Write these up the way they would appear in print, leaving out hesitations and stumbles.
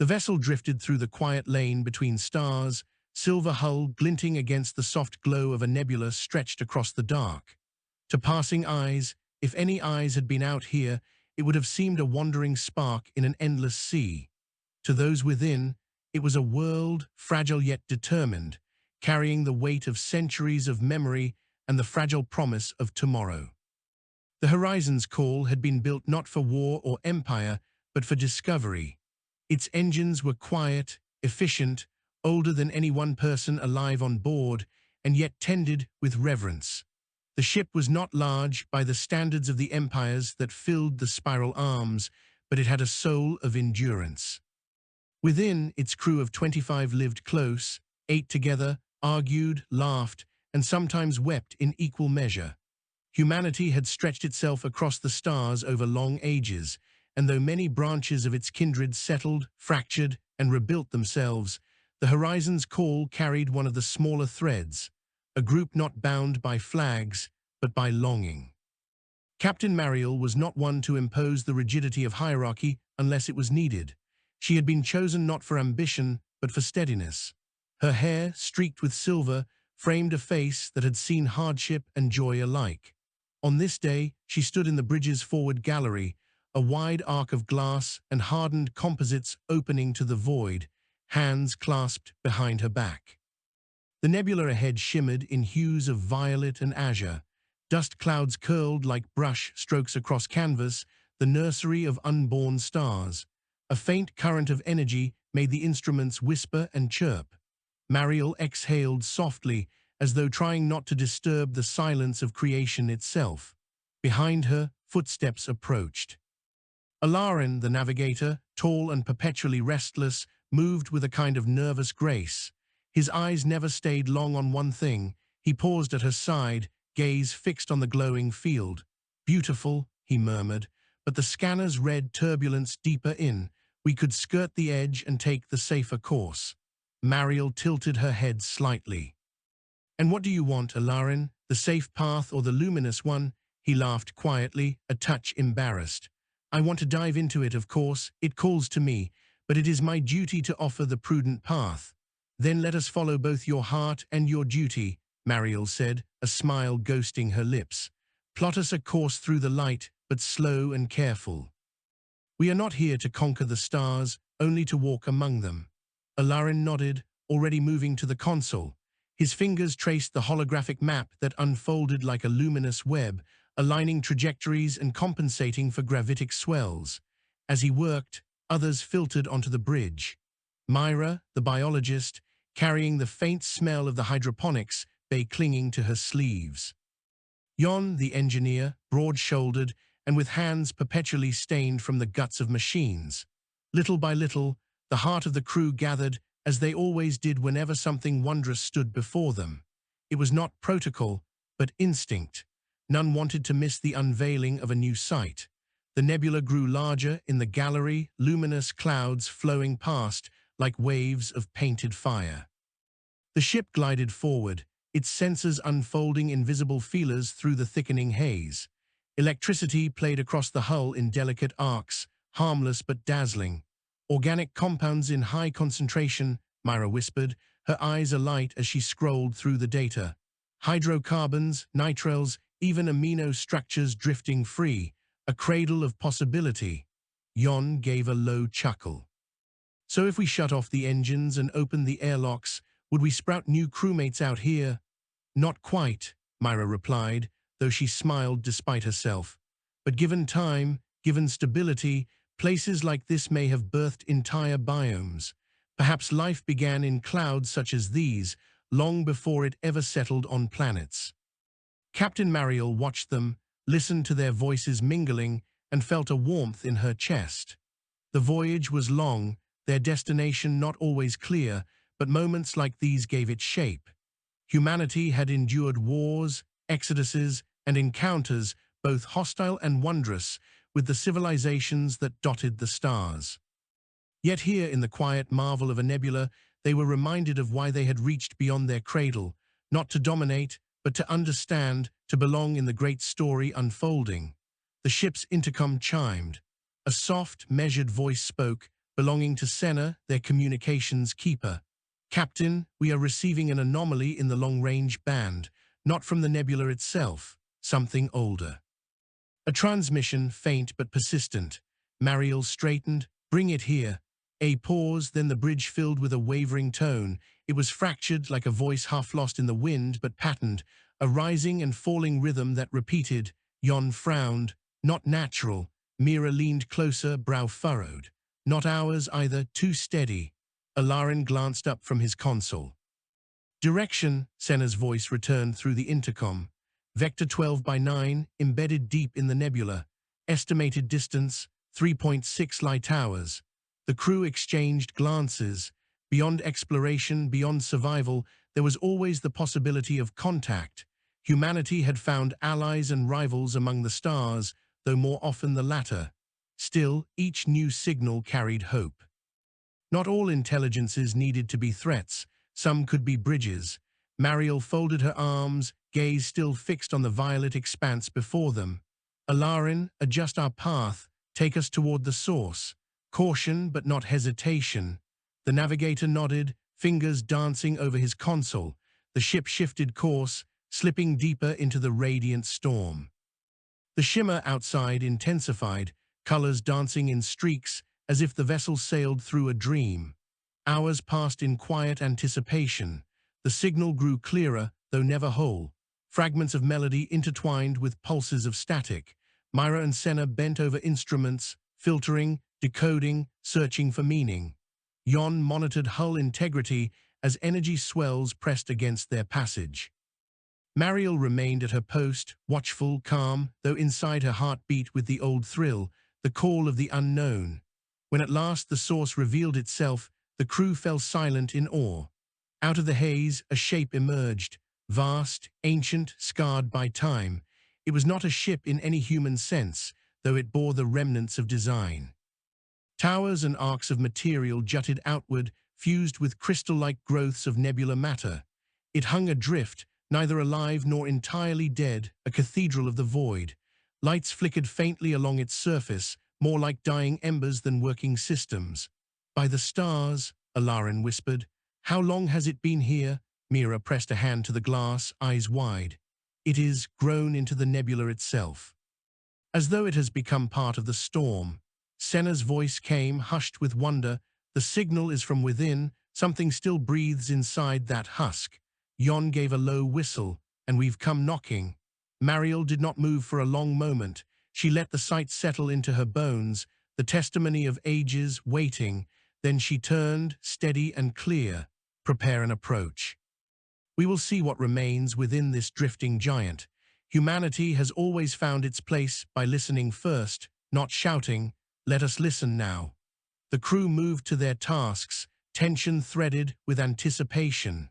The vessel drifted through the quiet lane between stars, silver hull glinting against the soft glow of a nebula stretched across the dark. To passing eyes, if any eyes had been out here, it would have seemed a wandering spark in an endless sea. To those within, it was a world, fragile yet determined, carrying the weight of centuries of memory and the fragile promise of tomorrow. The Horizon's call had been built not for war or empire, but for discovery. Its engines were quiet, efficient, older than any one person alive on board, and yet tended with reverence. The ship was not large by the standards of the empires that filled the spiral arms, but it had a soul of endurance. Within, its crew of 25 lived close, ate together, argued, laughed, and sometimes wept in equal measure. Humanity had stretched itself across the stars over long ages, and though many branches of its kindred settled, fractured, and rebuilt themselves, the Horizon's call carried one of the smaller threads, a group not bound by flags, but by longing. Captain Mariel was not one to impose the rigidity of hierarchy unless it was needed. She had been chosen not for ambition, but for steadiness. Her hair, streaked with silver, framed a face that had seen hardship and joy alike. On this day, she stood in the bridge's forward gallery, a wide arc of glass and hardened composites opening to the void, hands clasped behind her back. The nebula ahead shimmered in hues of violet and azure. Dust clouds curled like brush strokes across canvas, the nursery of unborn stars. A faint current of energy made the instruments whisper and chirp. Mariel exhaled softly, as though trying not to disturb the silence of creation itself. Behind her, footsteps approached. Alarin, the navigator, tall and perpetually restless, moved with a kind of nervous grace. His eyes never stayed long on one thing. He paused at her side, gaze fixed on the glowing field. "Beautiful," he murmured, but the scanners read turbulence deeper in. "We could skirt the edge and take the safer course." Mariel tilted her head slightly. "And what do you want, Alarin? The safe path or the luminous one?" He laughed quietly, a touch embarrassed. "I want to dive into it, of course. It calls to me, but it is my duty to offer the prudent path." "Then let us follow both your heart and your duty," Mariel said, a smile ghosting her lips. "Plot us a course through the light, but slow and careful. We are not here to conquer the stars, only to walk among them." Alarin nodded, already moving to the console. His fingers traced the holographic map that unfolded like a luminous web, aligning trajectories and compensating for gravitic swells. As he worked, others filtered onto the bridge. Myra, the biologist, carrying the faint smell of the hydroponics bay clinging to her sleeves. Jon, the engineer, broad-shouldered and with hands perpetually stained from the guts of machines. Little by little, the heart of the crew gathered, as they always did whenever something wondrous stood before them. It was not protocol, but instinct. None wanted to miss the unveiling of a new sight. The nebula grew larger in the gallery, luminous clouds flowing past like waves of painted fire. The ship glided forward, its sensors unfolding invisible feelers through the thickening haze. Electricity played across the hull in delicate arcs, harmless but dazzling. "Organic compounds in high concentration," Myra whispered, her eyes alight as she scrolled through the data. "Hydrocarbons, nitriles, even amino structures drifting free, a cradle of possibility." Jon gave a low chuckle. "So if we shut off the engines and open the airlocks, would we sprout new crewmates out here?" "Not quite," Myra replied, though she smiled despite herself. "But given time, given stability, places like this may have birthed entire biomes. Perhaps life began in clouds such as these, long before it ever settled on planets." Captain Mariel watched them, listened to their voices mingling, and felt a warmth in her chest. The voyage was long, their destination not always clear, but moments like these gave it shape. Humanity had endured wars, exoduses, and encounters, both hostile and wondrous, with the civilizations that dotted the stars. Yet here in the quiet marvel of a nebula, they were reminded of why they had reached beyond their cradle, not to dominate, but to understand, to belong in the great story unfolding. The ship's intercom chimed. A soft, measured voice spoke, belonging to Senna, their communications keeper. Captain, we are receiving an anomaly in the long-range band, not from the nebula itself, something older. A transmission, faint but persistent. Mariel straightened. Bring it here. A pause, then the bridge filled with a wavering tone. It was fractured like a voice half lost in the wind but patterned, a rising and falling rhythm that repeated. Yon frowned. Not natural. Mira leaned closer, brow furrowed. Not ours either, too steady. Alarin glanced up from his console. Direction, Senna's voice returned through the intercom. Vector 12 by 9, embedded deep in the nebula. Estimated distance, 3.6 light hours. The crew exchanged glances. Beyond exploration, beyond survival, there was always the possibility of contact. Humanity had found allies and rivals among the stars, though more often the latter. Still, each new signal carried hope. Not all intelligences needed to be threats. Some could be bridges. Mariel folded her arms, gaze still fixed on the violet expanse before them. Alarin, adjust our path, take us toward the source. Caution, but not hesitation. The navigator nodded, fingers dancing over his console. The ship shifted course, slipping deeper into the radiant storm. The shimmer outside intensified, colors dancing in streaks as if the vessel sailed through a dream. Hours passed in quiet anticipation. The signal grew clearer, though never whole. Fragments of melody intertwined with pulses of static. Myra and Senna bent over instruments, filtering, decoding, searching for meaning. Yon monitored hull integrity as energy swells pressed against their passage. Mariel remained at her post, watchful, calm, though inside her heart beat with the old thrill, the call of the unknown. When at last the source revealed itself, the crew fell silent in awe. Out of the haze, a shape emerged, vast, ancient, scarred by time. It was not a ship in any human sense, though it bore the remnants of design. Towers and arcs of material jutted outward, fused with crystal-like growths of nebular matter. It hung adrift, neither alive nor entirely dead, a cathedral of the void. Lights flickered faintly along its surface, more like dying embers than working systems. By the stars, Alarin whispered. How long has it been here? Mira pressed a hand to the glass, eyes wide. It is grown into the nebula itself. As though it has become part of the storm. Senna's voice came, hushed with wonder. The signal is from within. Something still breathes inside that husk. Yon gave a low whistle, and we've come knocking. Mariel did not move for a long moment. She let the sight settle into her bones, the testimony of ages waiting. Then she turned, steady and clear. Prepare an approach. We will see what remains within this drifting giant. Humanity has always found its place by listening first, not shouting. Let us listen now. The crew moved to their tasks, tension threaded with anticipation.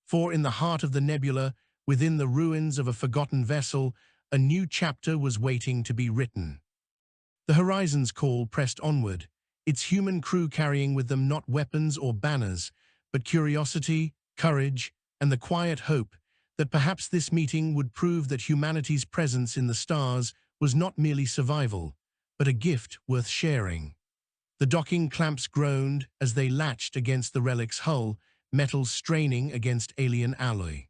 For in the heart of the nebula, within the ruins of a forgotten vessel, a new chapter was waiting to be written. The Horizon's call pressed onward, its human crew carrying with them not weapons or banners, but curiosity, courage, and the quiet hope that perhaps this meeting would prove that humanity's presence in the stars was not merely survival, but a gift worth sharing. The docking clamps groaned as they latched against the relic's hull, metal straining against alien alloy.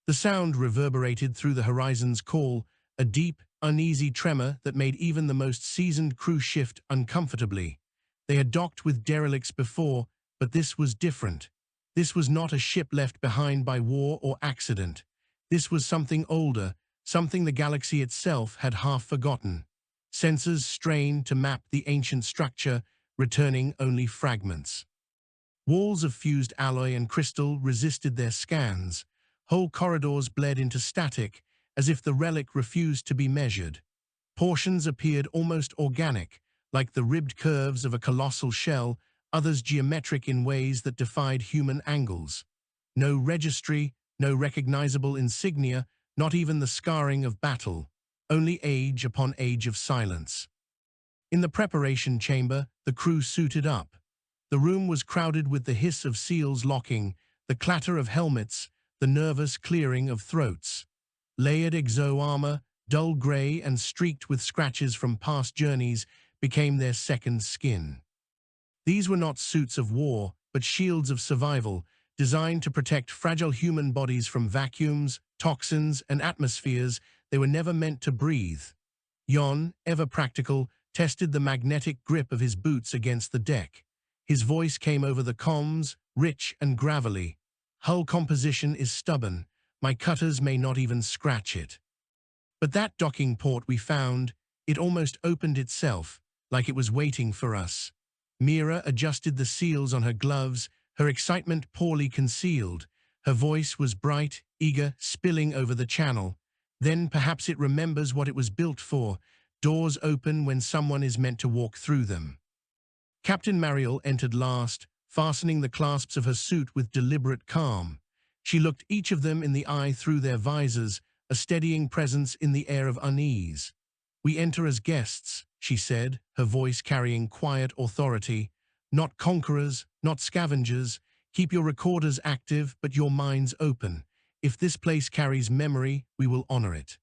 The sound reverberated through the Horizon's call, a deep, uneasy tremor that made even the most seasoned crew shift uncomfortably. They had docked with derelicts before, but this was different. This was not a ship left behind by war or accident. This was something older, something the galaxy itself had half forgotten. Sensors strained to map the ancient structure, returning only fragments. Walls of fused alloy and crystal resisted their scans. Whole corridors bled into static, as if the relic refused to be measured. Portions appeared almost organic, like the ribbed curves of a colossal shell, others geometric in ways that defied human angles. No registry, no recognizable insignia, not even the scarring of battle, only age upon age of silence. In the preparation chamber, the crew suited up. The room was crowded with the hiss of seals locking, the clatter of helmets, the nervous clearing of throats. Layered exo-armor, dull gray and streaked with scratches from past journeys, became their second skin. These were not suits of war, but shields of survival, designed to protect fragile human bodies from vacuums, toxins, and atmospheres they were never meant to breathe. Jon, ever practical, tested the magnetic grip of his boots against the deck. His voice came over the comms, rich and gravelly. "Hull composition is stubborn. My cutters may not even scratch it." But that docking port we found, it almost opened itself, like it was waiting for us. Mira adjusted the seals on her gloves, her excitement poorly concealed. Her voice was bright, eager, spilling over the channel. Then perhaps it remembers what it was built for. Doors open when someone is meant to walk through them. Captain Mariel entered last, fastening the clasps of her suit with deliberate calm. She looked each of them in the eye through their visors, a steadying presence in the air of unease. "We enter as guests," she said, her voice carrying quiet authority. "Not conquerors, not scavengers. Keep your recorders active, but your minds open. If this place carries memory, we will honor it."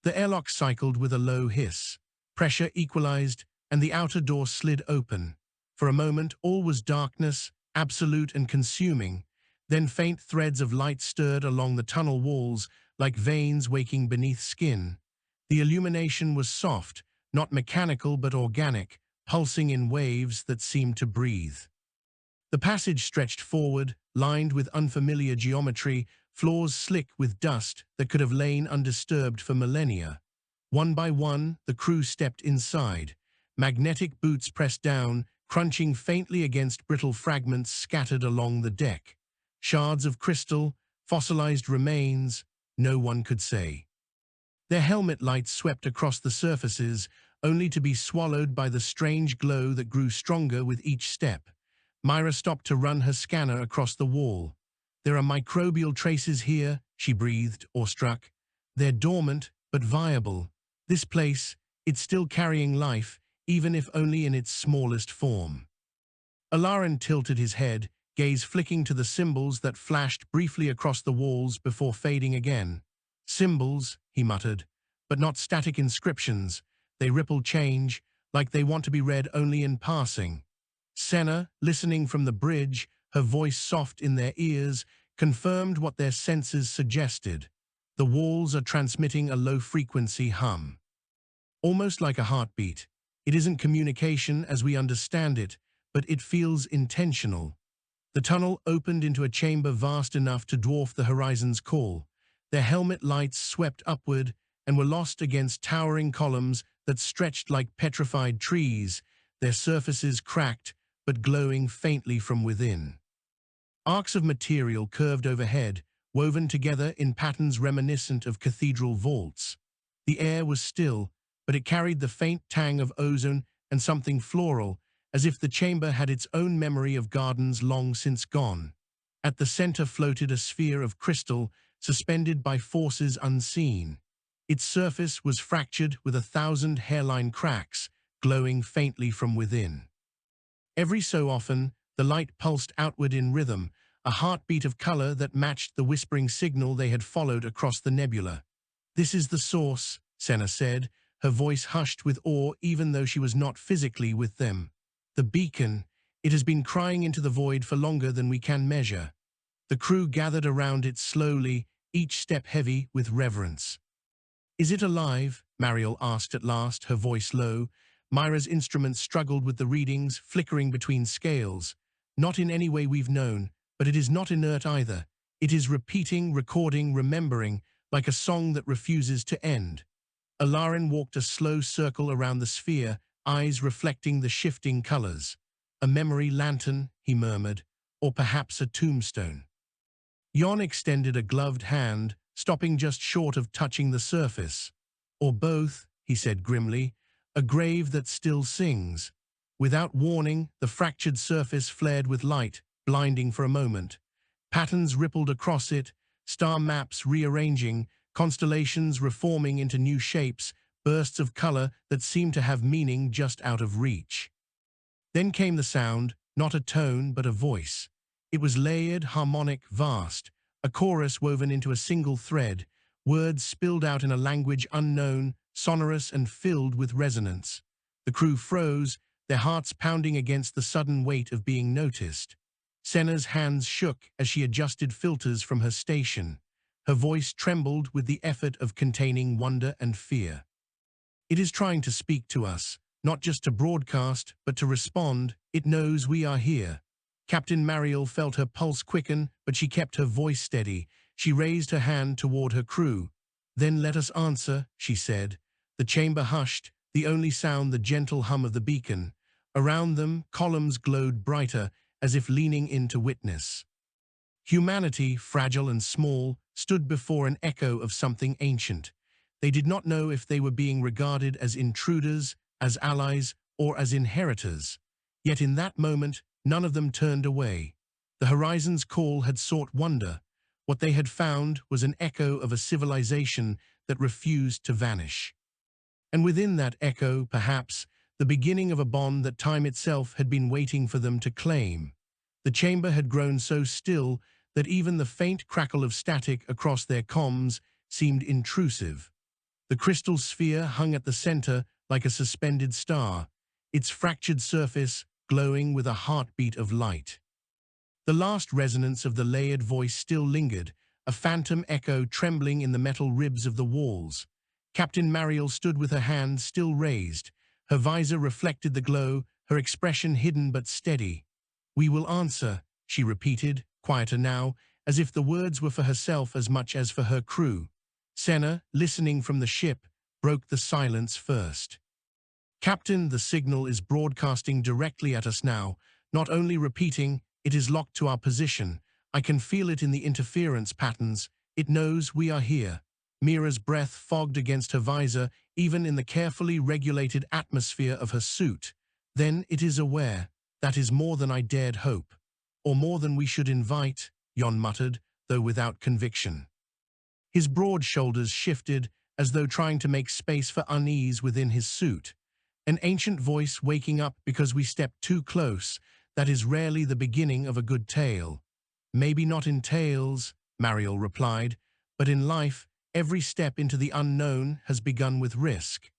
The airlock cycled with a low hiss. Pressure equalized, and the outer door slid open. For a moment, all was darkness, absolute and consuming. Then faint threads of light stirred along the tunnel walls, like veins waking beneath skin. The illumination was soft, not mechanical but organic, pulsing in waves that seemed to breathe. The passage stretched forward, lined with unfamiliar geometry, floors slick with dust that could have lain undisturbed for millennia. One by one, the crew stepped inside. Magnetic boots pressed down, crunching faintly against brittle fragments scattered along the deck. Shards of crystal, fossilized remains, no one could say. Their helmet lights swept across the surfaces, only to be swallowed by the strange glow that grew stronger with each step. Myra stopped to run her scanner across the wall. "There are microbial traces here," she breathed, awestruck. "They're dormant, but viable. This place, it's still carrying life, even if only in its smallest form." Alarin tilted his head, gaze flicking to the symbols that flashed briefly across the walls before fading again. "Symbols," he muttered, "but not static inscriptions. They ripple change, like they want to be read only in passing." Senna, listening from the bridge, her voice soft in their ears, confirmed what their senses suggested. The walls are transmitting a low-frequency hum. Almost like a heartbeat. It isn't communication as we understand it, but it feels intentional. The tunnel opened into a chamber vast enough to dwarf the horizon's call. Their helmet lights swept upward and were lost against towering columns that stretched like petrified trees, their surfaces cracked but glowing faintly from within. Arcs of material curved overhead, woven together in patterns reminiscent of cathedral vaults. The air was still, but it carried the faint tang of ozone and something floral, as if the chamber had its own memory of gardens long since gone. At the center floated a sphere of crystal, suspended by forces unseen. Its surface was fractured with 1,000 hairline cracks, glowing faintly from within. Every so often, the light pulsed outward in rhythm, a heartbeat of color that matched the whispering signal they had followed across the nebula. "This is the source," Senna said, her voice hushed with awe even though she was not physically with them. "The beacon, it has been crying into the void for longer than we can measure." The crew gathered around it slowly, each step heavy with reverence. "Is it alive?" Mariel asked at last, her voice low. Myra's instrument struggled with the readings, flickering between scales. "Not in any way we've known, but it is not inert either. It is repeating, recording, remembering, like a song that refuses to end." Alarin walked a slow circle around the sphere, eyes reflecting the shifting colors. "A memory lantern," he murmured, "or perhaps a tombstone." Jon extended a gloved hand, stopping just short of touching the surface. "Or both," he said grimly, "a grave that still sings." Without warning, the fractured surface flared with light, blinding for a moment. Patterns rippled across it, star maps rearranging, constellations reforming into new shapes, bursts of color that seemed to have meaning just out of reach. Then came the sound, not a tone but a voice. It was layered, harmonic, vast, a chorus woven into a single thread, words spilled out in a language unknown, sonorous and filled with resonance. The crew froze, their hearts pounding against the sudden weight of being noticed. Senna's hands shook as she adjusted filters from her station. Her voice trembled with the effort of containing wonder and fear. It is trying to speak to us, not just to broadcast, but to respond. It knows we are here. Captain Mariel felt her pulse quicken, but she kept her voice steady. She raised her hand toward her crew. "Then let us answer," she said. The chamber hushed, the only sound the gentle hum of the beacon. Around them, columns glowed brighter, as if leaning in to witness. Humanity, fragile and small, stood before an echo of something ancient. They did not know if they were being regarded as intruders, as allies, or as inheritors. Yet in that moment, none of them turned away. The horizon's call had sought wonder. What they had found was an echo of a civilization that refused to vanish. And within that echo, perhaps, the beginning of a bond that time itself had been waiting for them to claim. The chamber had grown so still that even the faint crackle of static across their comms seemed intrusive. The crystal sphere hung at the center like a suspended star, its fractured surface glowing with a heartbeat of light. The last resonance of the layered voice still lingered, a phantom echo trembling in the metal ribs of the walls. Captain Mariel stood with her hand still raised. Her visor reflected the glow, her expression hidden but steady. "We will answer," she repeated, quieter now, as if the words were for herself as much as for her crew. Senna, listening from the ship, broke the silence first. "Captain, the signal is broadcasting directly at us now, not only repeating, it is locked to our position. I can feel it in the interference patterns. It knows we are here." Mira's breath fogged against her visor, even in the carefully regulated atmosphere of her suit. "Then it is aware. That is more than I dared hope. Or more than we should invite," Jon muttered, though without conviction. His broad shoulders shifted, as though trying to make space for unease within his suit. "An ancient voice waking up because we stepped too close. That is rarely the beginning of a good tale." "Maybe not in tales," Mariel replied, "but in life, every step into the unknown has begun with risk."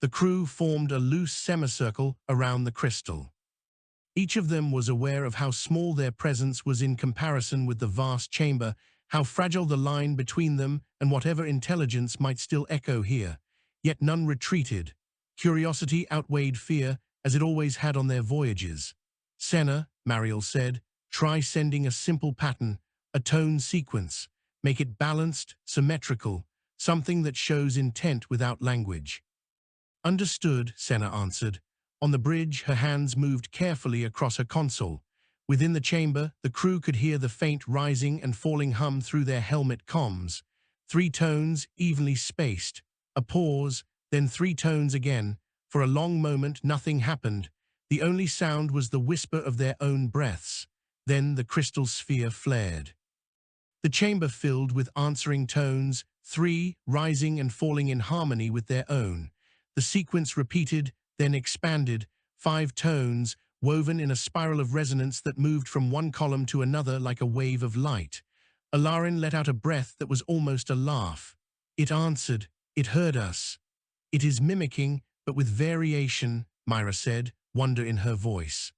The crew formed a loose semicircle around the crystal. Each of them was aware of how small their presence was in comparison with the vast chamber, how fragile the line between them and whatever intelligence might still echo here. Yet none retreated. Curiosity outweighed fear, as it always had on their voyages. "Senna," Mariel said, "try sending a simple pattern, a tone sequence. Make it balanced, symmetrical, something that shows intent without language." "Understood," Senna answered. On the bridge, her hands moved carefully across her console. Within the chamber, the crew could hear the faint rising and falling hum through their helmet comms. 3 tones, evenly spaced. A pause, then 3 tones again. For a long moment, nothing happened. The only sound was the whisper of their own breaths. Then the crystal sphere flared. The chamber filled with answering tones, 3 rising and falling in harmony with their own. The sequence repeated, then expanded, 5 tones, woven in a spiral of resonance that moved from one column to another like a wave of light. Alarin let out a breath that was almost a laugh. "It answered. It heard us." "It is mimicking, but with variation," Myra said, wonder in her voice.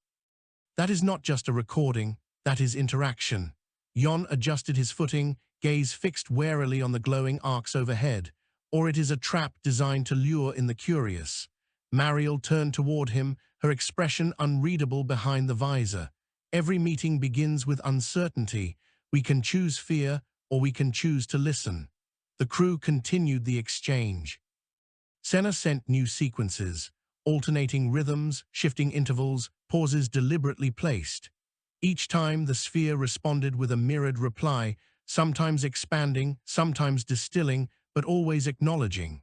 "That is not just a recording, that is interaction." Jon adjusted his footing, gaze fixed warily on the glowing arcs overhead. "Or it is a trap designed to lure in the curious." Mariel turned toward him, her expression unreadable behind the visor. "Every meeting begins with uncertainty. We can choose fear, or we can choose to listen." The crew continued the exchange. Senna sent new sequences, alternating rhythms, shifting intervals, pauses deliberately placed. Each time the sphere responded with a mirrored reply, sometimes expanding, sometimes distilling, but always acknowledging.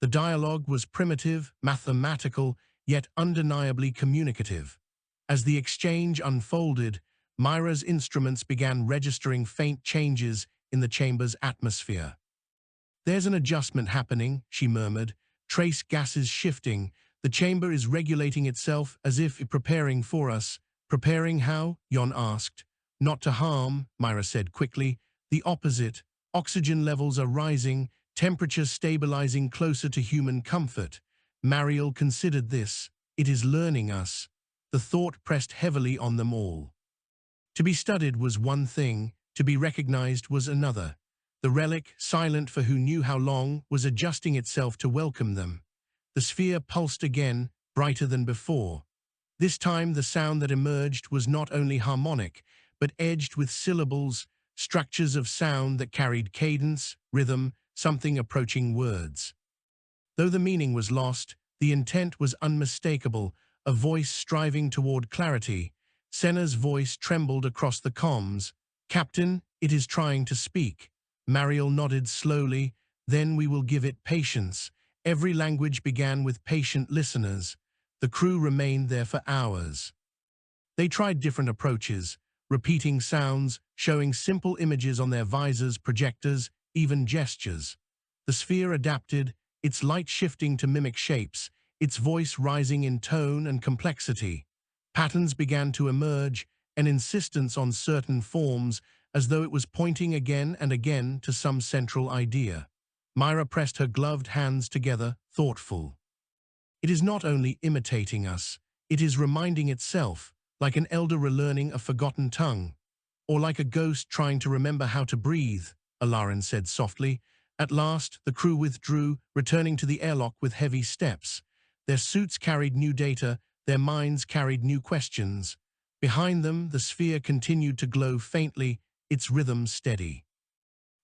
The dialogue was primitive, mathematical, yet undeniably communicative. As the exchange unfolded, Myra's instruments began registering faint changes in the chamber's atmosphere. "There's an adjustment happening," she murmured, "trace gases shifting. The chamber is regulating itself as if preparing for us." "Preparing how?" Jon asked. "Not to harm," Myra said quickly. "The opposite. Oxygen levels are rising, temperature stabilizing closer to human comfort." Mariel considered this. it is learning us. The thought pressed heavily on them all. To be studied was one thing, to be recognized was another. The relic, silent for who knew how long, was adjusting itself to welcome them. The sphere pulsed again, brighter than before. This time the sound that emerged was not only harmonic, but edged with syllables, structures of sound that carried cadence, rhythm, something approaching words. Though the meaning was lost, the intent was unmistakable, a voice striving toward clarity. Senna's voice trembled across the comms. "Captain, it is trying to speak." Mariel nodded slowly. "Then we will give it patience." Every language began with patient listeners. The crew remained there for hours. They tried different approaches, repeating sounds, showing simple images on their visors, projectors, even gestures. The sphere adapted, its light shifting to mimic shapes, its voice rising in tone and complexity. Patterns began to emerge, an insistence on certain forms, as though it was pointing again and again to some central idea. Myra pressed her gloved hands together, thoughtful. It is not only imitating us, it is reminding itself, like an elder relearning a forgotten tongue, or like a ghost trying to remember how to breathe, Alarin said softly. At last, the crew withdrew, returning to the airlock with heavy steps. Their suits carried new data, their minds carried new questions. Behind them, the sphere continued to glow faintly, its rhythm steady.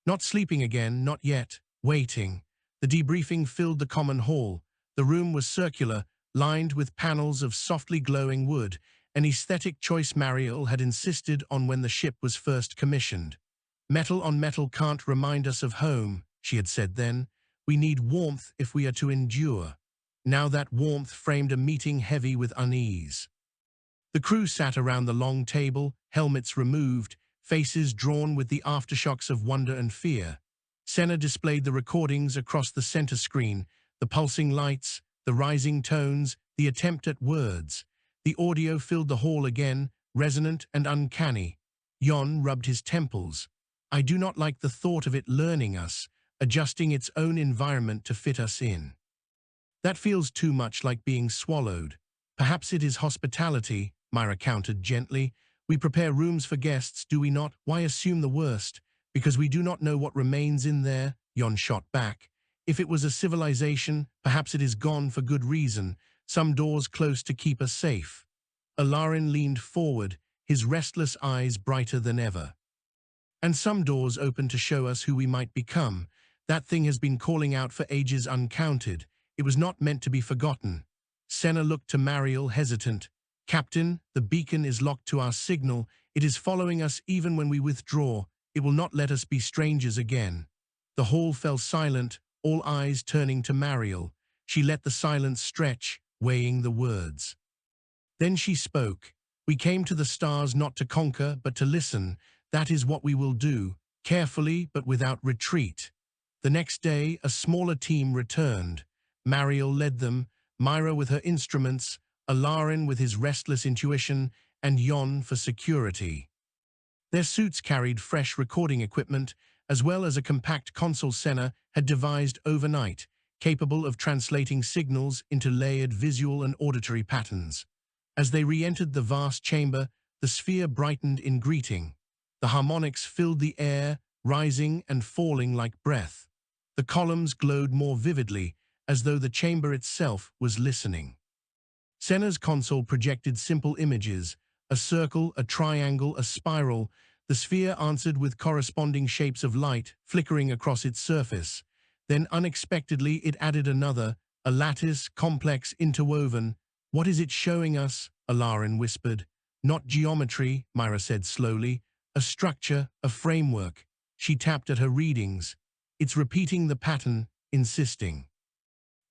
Not sleeping again, not yet, waiting. The debriefing filled the common hall. The room was circular, lined with panels of softly glowing wood, an aesthetic choice Mariel had insisted on when the ship was first commissioned. "Metal on metal can't remind us of home," she had said then. "We need warmth if we are to endure." Now that warmth framed a meeting heavy with unease. The crew sat around the long table, helmets removed, faces drawn with the aftershocks of wonder and fear. Senna displayed the recordings across the center screen, the pulsing lights, the rising tones, the attempt at words. The audio filled the hall again, resonant and uncanny. Yon rubbed his temples. "I do not like the thought of it learning us, adjusting its own environment to fit us in. That feels too much like being swallowed." "Perhaps it is hospitality," Myra countered gently. "We prepare rooms for guests, do we not? Why assume the worst? Because we do not know what remains in there," Yon shot back. "If it was a civilization, perhaps it is gone for good reason, some doors closed to keep us safe." Alarin leaned forward, his restless eyes brighter than ever. "And some doors open to show us who we might become. That thing has been calling out for ages uncounted. It was not meant to be forgotten." Senna looked to Mariel, hesitant. "Captain, the beacon is locked to our signal. It is following us even when we withdraw. It will not let us be strangers again." The hall fell silent, all eyes turning to Mariel. She let the silence stretch, weighing the words. Then she spoke. "We came to the stars not to conquer, but to listen. That is what we will do, carefully but without retreat." The next day, a smaller team returned. Mariel led them, Myra with her instruments, Alarin with his restless intuition, and Yon for security. Their suits carried fresh recording equipment, as well as a compact console Senna had devised overnight, capable of translating signals into layered visual and auditory patterns. As they re-entered the vast chamber, the sphere brightened in greeting. The harmonics filled the air, rising and falling like breath. The columns glowed more vividly, as though the chamber itself was listening. Senna's console projected simple images, a circle, a triangle, a spiral. The sphere answered with corresponding shapes of light flickering across its surface. Then unexpectedly it added another, a lattice, complex, interwoven. "What is it showing us?" Alarin whispered. "Not geometry," Myra said slowly. "A structure, a framework." She tapped at her readings. "It's repeating the pattern, insisting."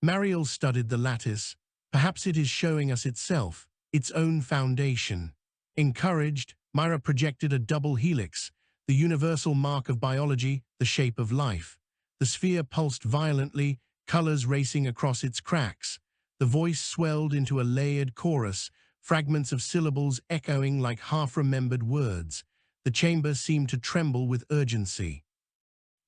Mariel studied the lattice. "Perhaps it is showing us itself, its own foundation." Encouraged, Myra projected a double helix, the universal mark of biology, the shape of life. The sphere pulsed violently, colors racing across its cracks. The voice swelled into a layered chorus, fragments of syllables echoing like half-remembered words. The chamber seemed to tremble with urgency.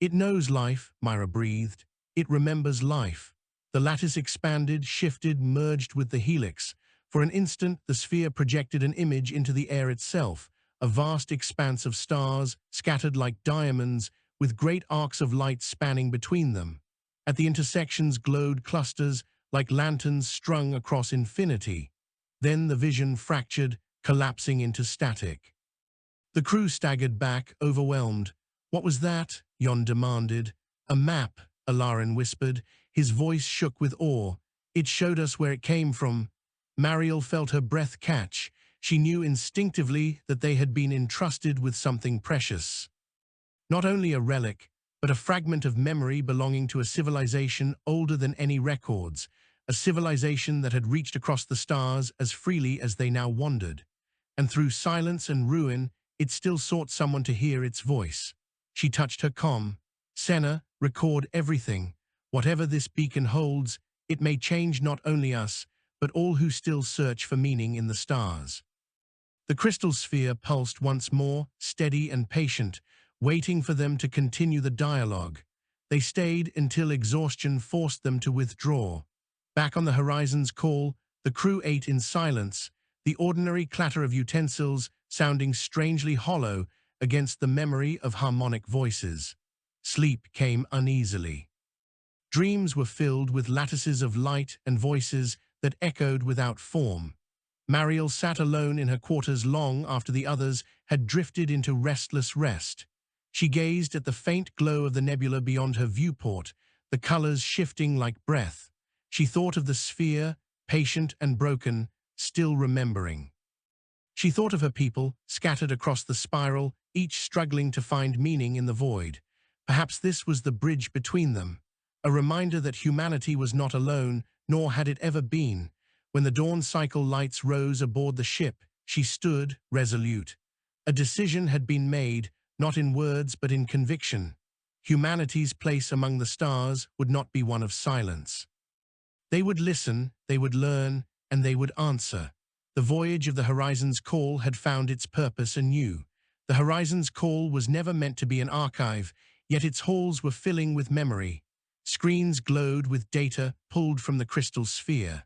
"It knows life," Myra breathed. "It remembers life." The lattice expanded, shifted, merged with the helix. For an instant, the sphere projected an image into the air itself, a vast expanse of stars, scattered like diamonds, with great arcs of light spanning between them. At the intersections glowed clusters, like lanterns strung across infinity. Then the vision fractured, collapsing into static. The crew staggered back, overwhelmed. "What was that?" Yon demanded. "A map," Alarin whispered. His voice shook with awe. "It showed us where it came from." Mariel felt her breath catch. She knew instinctively that they had been entrusted with something precious. Not only a relic, but a fragment of memory belonging to a civilization older than any records, a civilization that had reached across the stars as freely as they now wandered. And through silence and ruin, it still sought someone to hear its voice. She touched her comm. "Senna, record everything. Whatever this beacon holds, it may change not only us, but all who still search for meaning in the stars." The crystal sphere pulsed once more, steady and patient, waiting for them to continue the dialogue. They stayed until exhaustion forced them to withdraw. Back on the horizon's call, the crew ate in silence, the ordinary clatter of utensils sounding strangely hollow against the memory of harmonic voices. Sleep came uneasily. Dreams were filled with lattices of light and voices that echoed without form. Mariel sat alone in her quarters long after the others had drifted into restless rest. She gazed at the faint glow of the nebula beyond her viewport, the colors shifting like breath. She thought of the sphere, patient and broken, still remembering. She thought of her people, scattered across the spiral, each struggling to find meaning in the void. Perhaps this was the bridge between them, a reminder that humanity was not alone, nor had it ever been. When the dawn cycle lights rose aboard the ship, she stood, resolute. A decision had been made, not in words but in conviction. Humanity's place among the stars would not be one of silence. They would listen, they would learn, and they would answer. The voyage of the Horizon's Call had found its purpose anew. The Horizon's Call was never meant to be an archive, yet its halls were filling with memory. Screens glowed with data pulled from the crystal sphere.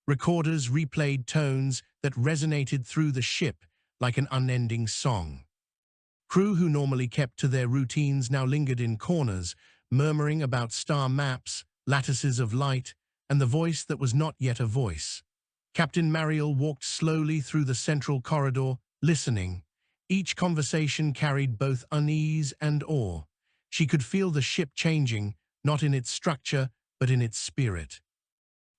Recorders replayed tones that resonated through the ship like an unending song. Crew who normally kept to their routines now lingered in corners, murmuring about star maps, lattices of light, and the voice that was not yet a voice. Captain Mariel walked slowly through the central corridor, listening. Each conversation carried both unease and awe. She could feel the ship changing, not in its structure, but in its spirit.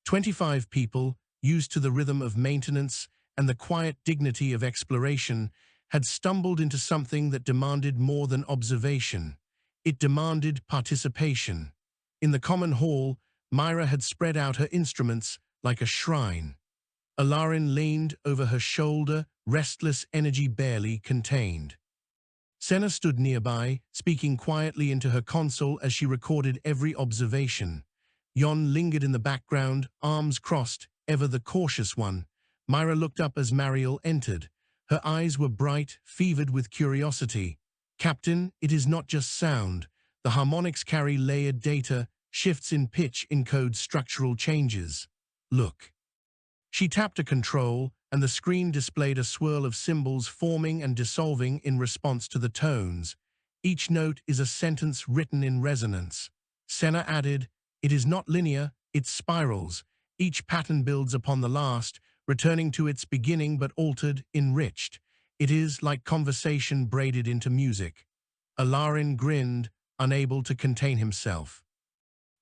25 people, used to the rhythm of maintenance and the quiet dignity of exploration, had stumbled into something that demanded more than observation. It demanded participation. In the common hall, Myra had spread out her instruments like a shrine. Alarin leaned over her shoulder, restless energy barely contained. Senna stood nearby, speaking quietly into her console as she recorded every observation. Yon lingered in the background, arms crossed, ever the cautious one. Myra looked up as Mariel entered. Her eyes were bright, fevered with curiosity. "Captain, it is not just sound. The harmonics carry layered data, shifts in pitch encode structural changes. Look." She tapped a control, and the screen displayed a swirl of symbols forming and dissolving in response to the tones. "Each note is a sentence written in resonance." Senna added, "It is not linear, it spirals. Each pattern builds upon the last, returning to its beginning but altered, enriched. It is like conversation braided into music." Alarin grinned, unable to contain himself.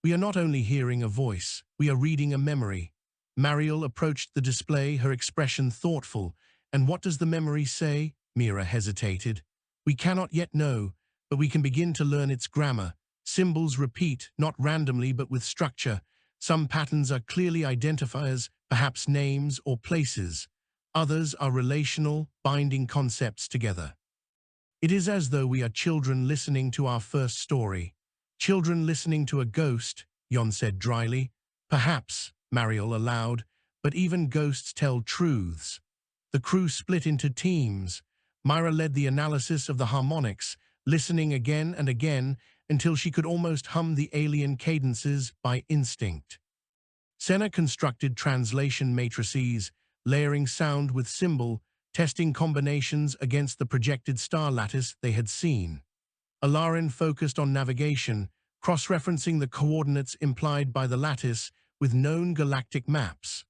"We are not only hearing a voice, we are reading a memory." Mariel approached the display, her expression thoughtful. "And what does the memory say?" Mira hesitated. "We cannot yet know, but we can begin to learn its grammar. Symbols repeat, not randomly but with structure. Some patterns are clearly identifiers, perhaps names or places. Others are relational, binding concepts together. It is as though we are children listening to our first story. Children listening to a ghost," Yon said dryly. "Perhaps," Mariel allowed, "but even ghosts tell truths." The crew split into teams. Myra led the analysis of the harmonics, listening again and again until she could almost hum the alien cadences by instinct. Senna constructed translation matrices, layering sound with symbol, testing combinations against the projected star lattice they had seen. Alarin focused on navigation, cross-referencing the coordinates implied by the lattice with known galactic maps.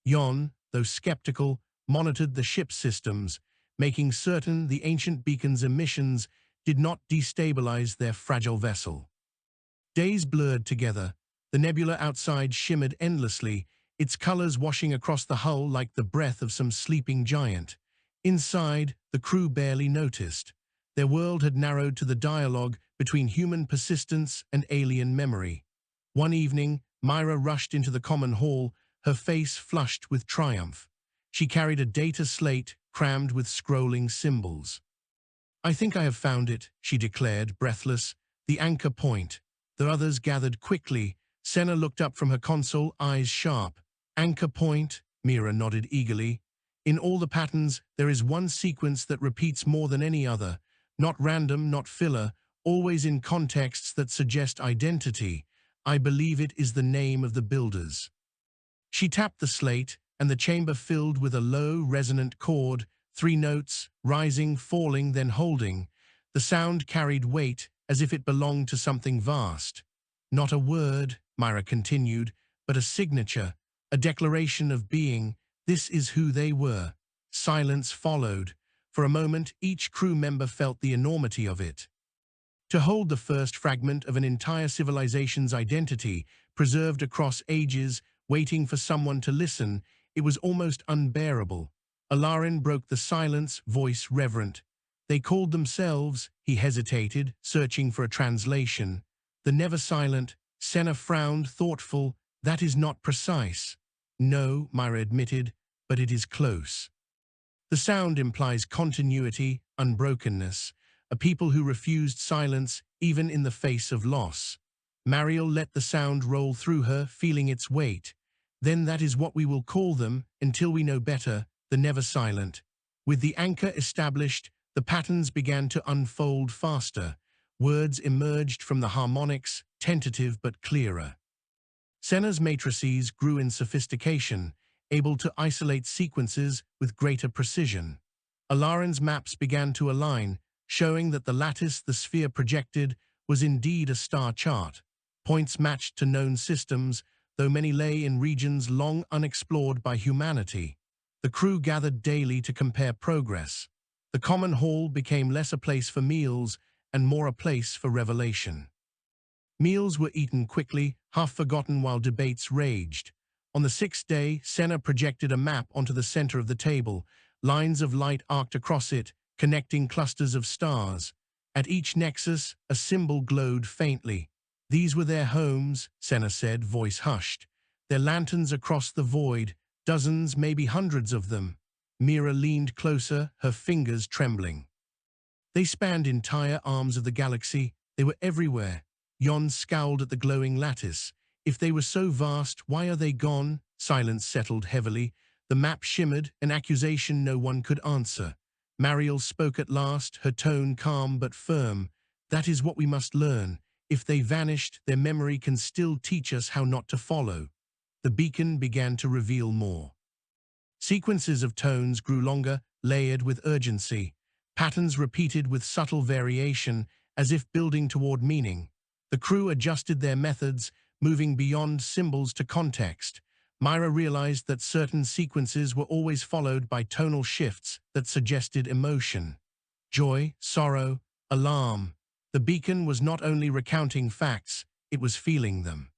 Yon, though skeptical, monitored the ship's systems, making certain the ancient beacon's emissions did not destabilize their fragile vessel. Days blurred together. The nebula outside shimmered endlessly, its colors washing across the hull like the breath of some sleeping giant. Inside, the crew barely noticed. Their world had narrowed to the dialogue between human persistence and alien memory. One evening, Myra rushed into the common hall, her face flushed with triumph. She carried a data slate crammed with scrolling symbols. "I think I have found it," she declared, breathless. "The anchor point." The others gathered quickly. Senna looked up from her console, eyes sharp. "Anchor point?" Mira nodded eagerly. "In all the patterns, there is one sequence that repeats more than any other. Not random, not filler, always in contexts that suggest identity. I believe it is the name of the builders." She tapped the slate, and the chamber filled with a low, resonant chord, 3 notes, rising, falling, then holding. The sound carried weight, as if it belonged to something vast. "Not a word," Myra continued, "but a signature, a declaration of being. This is who they were." Silence followed. For a moment, each crew member felt the enormity of it. To hold the first fragment of an entire civilization's identity, preserved across ages, waiting for someone to listen, it was almost unbearable. Alarin broke the silence, voice reverent. "They called themselves," he hesitated, searching for a translation. "The Neversilent." Senna frowned, thoughtful. "That is not precise." "No," Myra admitted, "but it is close. The sound implies continuity, unbrokenness, a people who refused silence even in the face of loss." Mariel let the sound roll through her, feeling its weight. "Then that is what we will call them, until we know better, the Neversilent." With the anchor established, the patterns began to unfold faster. Words emerged from the harmonics, tentative but clearer. Senna's matrices grew in sophistication, able to isolate sequences with greater precision. Alarin's maps began to align, showing that the lattice the sphere projected was indeed a star chart. Points matched to known systems, though many lay in regions long unexplored by humanity. The crew gathered daily to compare progress. The common hall became less a place for meals and more a place for revelation. Meals were eaten quickly, half forgotten while debates raged. On the 6th day, Senna projected a map onto the center of the table. Lines of light arced across it, connecting clusters of stars. At each nexus, a symbol glowed faintly. "These were their homes," Senna said, voice hushed. "Their lanterns across the void, dozens, maybe hundreds of them." Mira leaned closer, her fingers trembling. "They spanned entire arms of the galaxy. They were everywhere." Yon scowled at the glowing lattice. "If they were so vast, why are they gone?" Silence settled heavily. The map shimmered, an accusation no one could answer. Mariel spoke at last, her tone calm but firm. "That is what we must learn. If they vanished, their memory can still teach us how not to follow." The beacon began to reveal more. Sequences of tones grew longer, layered with urgency. Patterns repeated with subtle variation, as if building toward meaning. The crew adjusted their methods, moving beyond symbols to context. Myra realized that certain sequences were always followed by tonal shifts that suggested emotion. Joy, sorrow, alarm. The beacon was not only recounting facts, it was feeling them.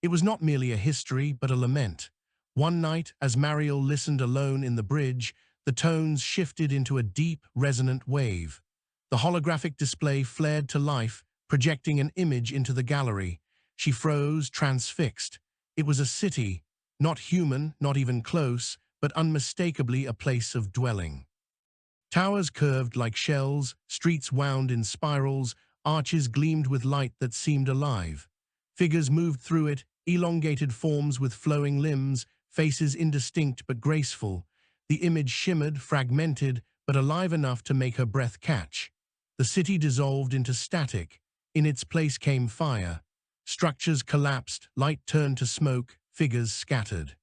It was not merely a history, but a lament. One night, as Mariel listened alone in the bridge, the tones shifted into a deep, resonant wave. The holographic display flared to life, projecting an image into the gallery. She froze, transfixed. It was a city, not human, not even close, but unmistakably a place of dwelling. Towers curved like shells, streets wound in spirals, arches gleamed with light that seemed alive. Figures moved through it, elongated forms with flowing limbs, faces indistinct but graceful. The image shimmered, fragmented, but alive enough to make her breath catch. The city dissolved into static. In its place came fire. Structures collapsed, light turned to smoke, figures scattered.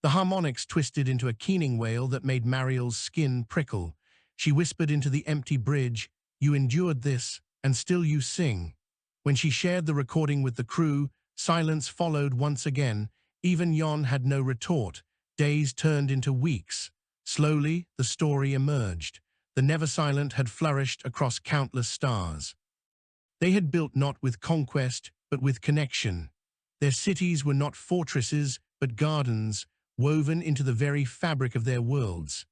The harmonics twisted into a keening wail that made Mariel's skin prickle. She whispered into the empty bridge, "You endured this, and still you sing." When she shared the recording with the crew, silence followed once again. Even Jon had no retort. Days turned into weeks. Slowly, the story emerged. The Neversilent had flourished across countless stars. They had built not with conquest, but with connection. Their cities were not fortresses, but gardens, woven into the very fabric of their worlds.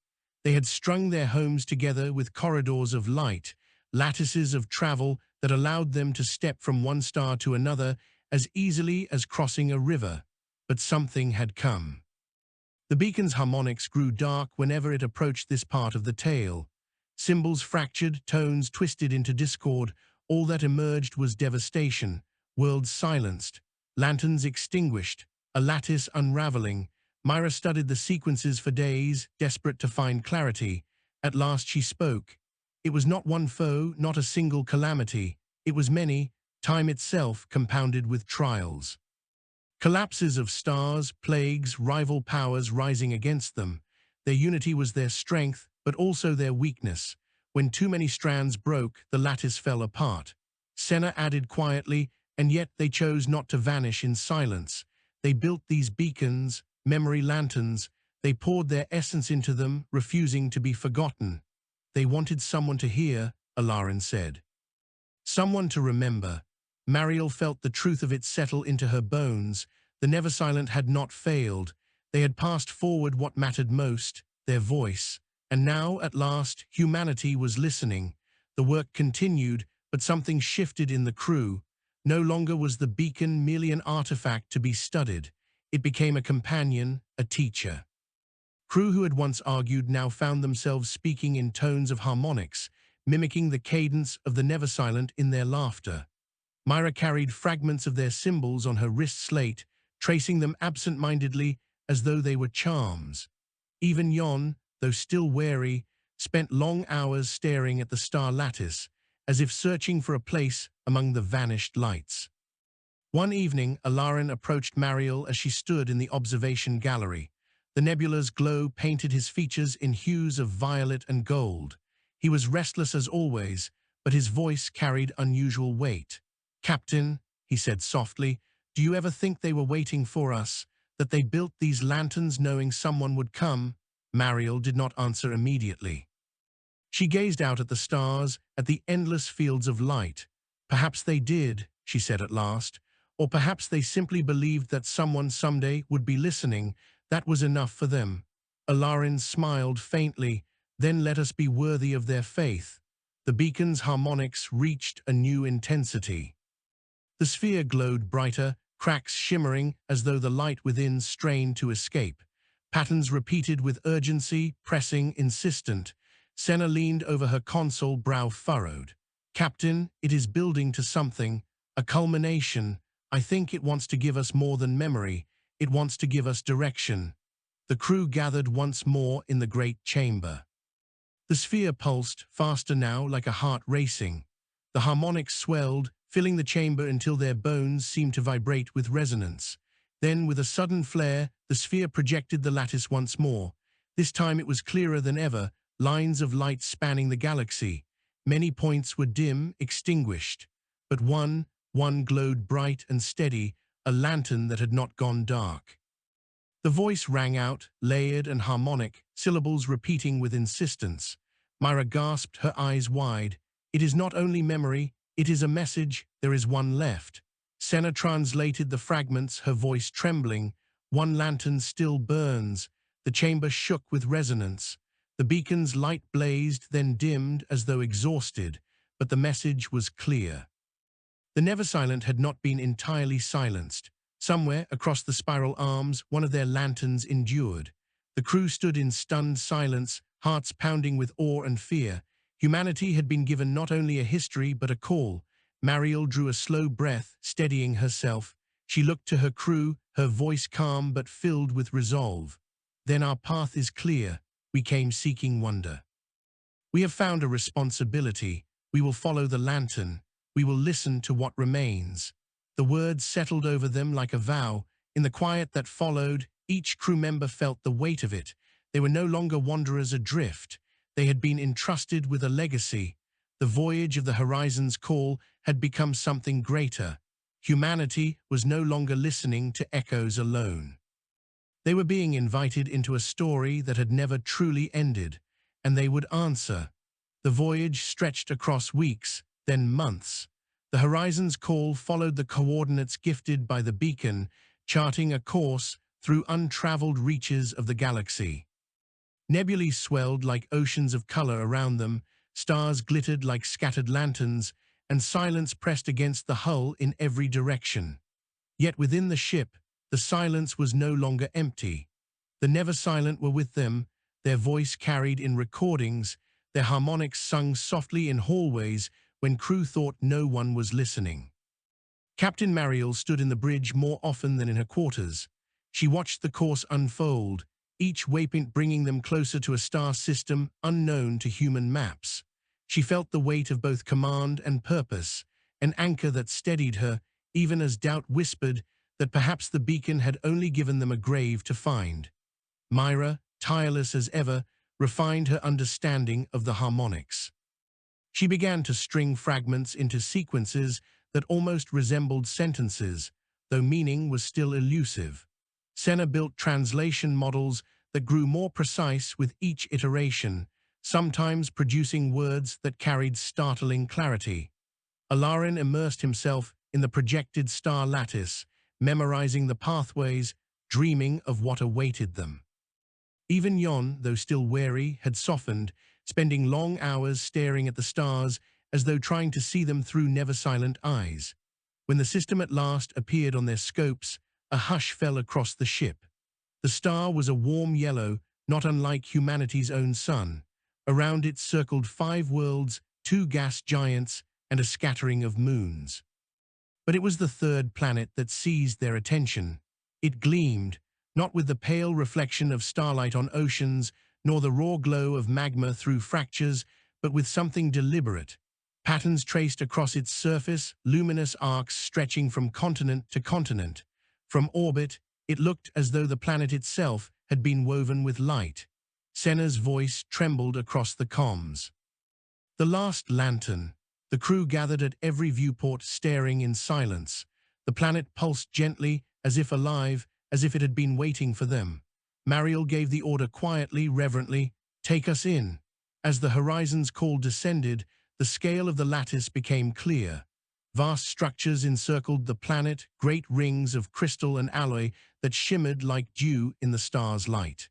They had strung their homes together with corridors of light, lattices of travel that allowed them to step from one star to another as easily as crossing a river. But something had come. The beacon's harmonics grew dark whenever it approached this part of the tale. Symbols fractured, tones twisted into discord. All that emerged was devastation, worlds silenced, lanterns extinguished, a lattice unraveling. Myra studied the sequences for days, desperate to find clarity. At last she spoke. It was not one foe, not a single calamity. It was many, time itself compounded with trials. Collapses of stars, plagues, rival powers rising against them. Their unity was their strength, but also their weakness. When too many strands broke, the lattice fell apart. Senna added quietly, and yet they chose not to vanish in silence. They built these beacons, memory lanterns. They poured their essence into them, refusing to be forgotten. They wanted someone to hear, Alarin said. Someone to remember. Mariel felt the truth of it settle into her bones. The Neversilent had not failed. They had passed forward what mattered most, their voice. And now, at last, humanity was listening. The work continued, but something shifted in the crew. No longer was the beacon merely an artifact to be studied. It became a companion, a teacher. Crew who had once argued now found themselves speaking in tones of harmonics, mimicking the cadence of the Neversilent in their laughter. Myra carried fragments of their symbols on her wrist slate, tracing them absent-mindedly as though they were charms. Even Jon, though still wary, spent long hours staring at the star lattice, as if searching for a place among the vanished lights. One evening, Alarin approached Mariel as she stood in the observation gallery. The nebula's glow painted his features in hues of violet and gold. He was restless as always, but his voice carried unusual weight. "Captain," he said softly, "do you ever think they were waiting for us, that they built these lanterns knowing someone would come?" Mariel did not answer immediately. She gazed out at the stars, at the endless fields of light. "Perhaps they did," she said at last, "or perhaps they simply believed that someone someday would be listening. That was enough for them." Alarin smiled faintly. "Then let us be worthy of their faith." The beacon's harmonics reached a new intensity. The sphere glowed brighter, cracks shimmering as though the light within strained to escape. Patterns repeated with urgency, pressing, insistent. Senna leaned over her console, brow furrowed. "Captain, it is building to something, a culmination. I think it wants to give us more than memory. It wants to give us direction." The crew gathered once more in the great chamber. The sphere pulsed, faster now, like a heart racing. The harmonics swelled, filling the chamber until their bones seemed to vibrate with resonance. Then, with a sudden flare, the sphere projected the lattice once more. This time it was clearer than ever, lines of light spanning the galaxy. Many points were dim, extinguished. But one glowed bright and steady, a lantern that had not gone dark. The voice rang out, layered and harmonic, syllables repeating with insistence. Myra gasped, her eyes wide. "It is not only memory, it is a message. There is one left." Senna translated the fragments, her voice trembling. "One lantern still burns." The chamber shook with resonance. The beacon's light blazed, then dimmed as though exhausted, but the message was clear. The Neversilent had not been entirely silenced. Somewhere, across the spiral arms, one of their lanterns endured. The crew stood in stunned silence, hearts pounding with awe and fear. Humanity had been given not only a history, but a call. Mariel drew a slow breath, steadying herself. She looked to her crew, her voice calm but filled with resolve. "Then our path is clear. We came seeking wonder. We have found a responsibility. We will follow the lantern. We will listen to what remains." The words settled over them like a vow. In the quiet that followed, Each crew member felt the weight of it. They were no longer wanderers adrift. They had been entrusted with a legacy. The voyage of the Horizon's Call had become something greater. Humanity was no longer listening to echoes alone. They were being invited into a story that had never truly ended, and they would answer. The voyage stretched across weeks, then months. The Horizon's Call followed the coordinates gifted by the beacon, charting a course through untraveled reaches of the galaxy. Nebulae swelled like oceans of color around them, stars glittered like scattered lanterns, and silence pressed against the hull in every direction. Yet within the ship, the silence was no longer empty. The Neversilent were with them, their voice carried in recordings, their harmonics sung softly in hallways when crew thought no one was listening. Captain Mariel stood in the bridge more often than in her quarters. She watched the course unfold, each waypoint bringing them closer to a star system unknown to human maps. She felt the weight of both command and purpose, an anchor that steadied her, even as doubt whispered that perhaps the beacon had only given them a grave to find. Myra, tireless as ever, refined her understanding of the harmonics. She began to string fragments into sequences that almost resembled sentences, though meaning was still elusive. Senna built translation models that grew more precise with each iteration, sometimes producing words that carried startling clarity. Alarin immersed himself in the projected star lattice, memorizing the pathways, dreaming of what awaited them. Even Yon, though still wary, had softened, spending long hours staring at the stars as though trying to see them through Neversilent eyes. When the system at last appeared on their scopes, a hush fell across the ship. The star was a warm yellow, not unlike humanity's own sun. Around it circled 5 worlds, 2 gas giants, and a scattering of moons. But it was the third planet that seized their attention. It gleamed, not with the pale reflection of starlight on oceans, nor the raw glow of magma through fractures, but with something deliberate. Patterns traced across its surface, luminous arcs stretching from continent to continent. From orbit, it looked as though the planet itself had been woven with light. Senna's voice trembled across the comms. The last lantern. The crew gathered at every viewport, staring in silence. The planet pulsed gently, as if alive, as if it had been waiting for them. Mariel gave the order quietly, reverently, "Take us in." As the Horizon's Call descended, the scale of the lattice became clear. Vast structures encircled the planet, great rings of crystal and alloy that shimmered like dew in the star's light.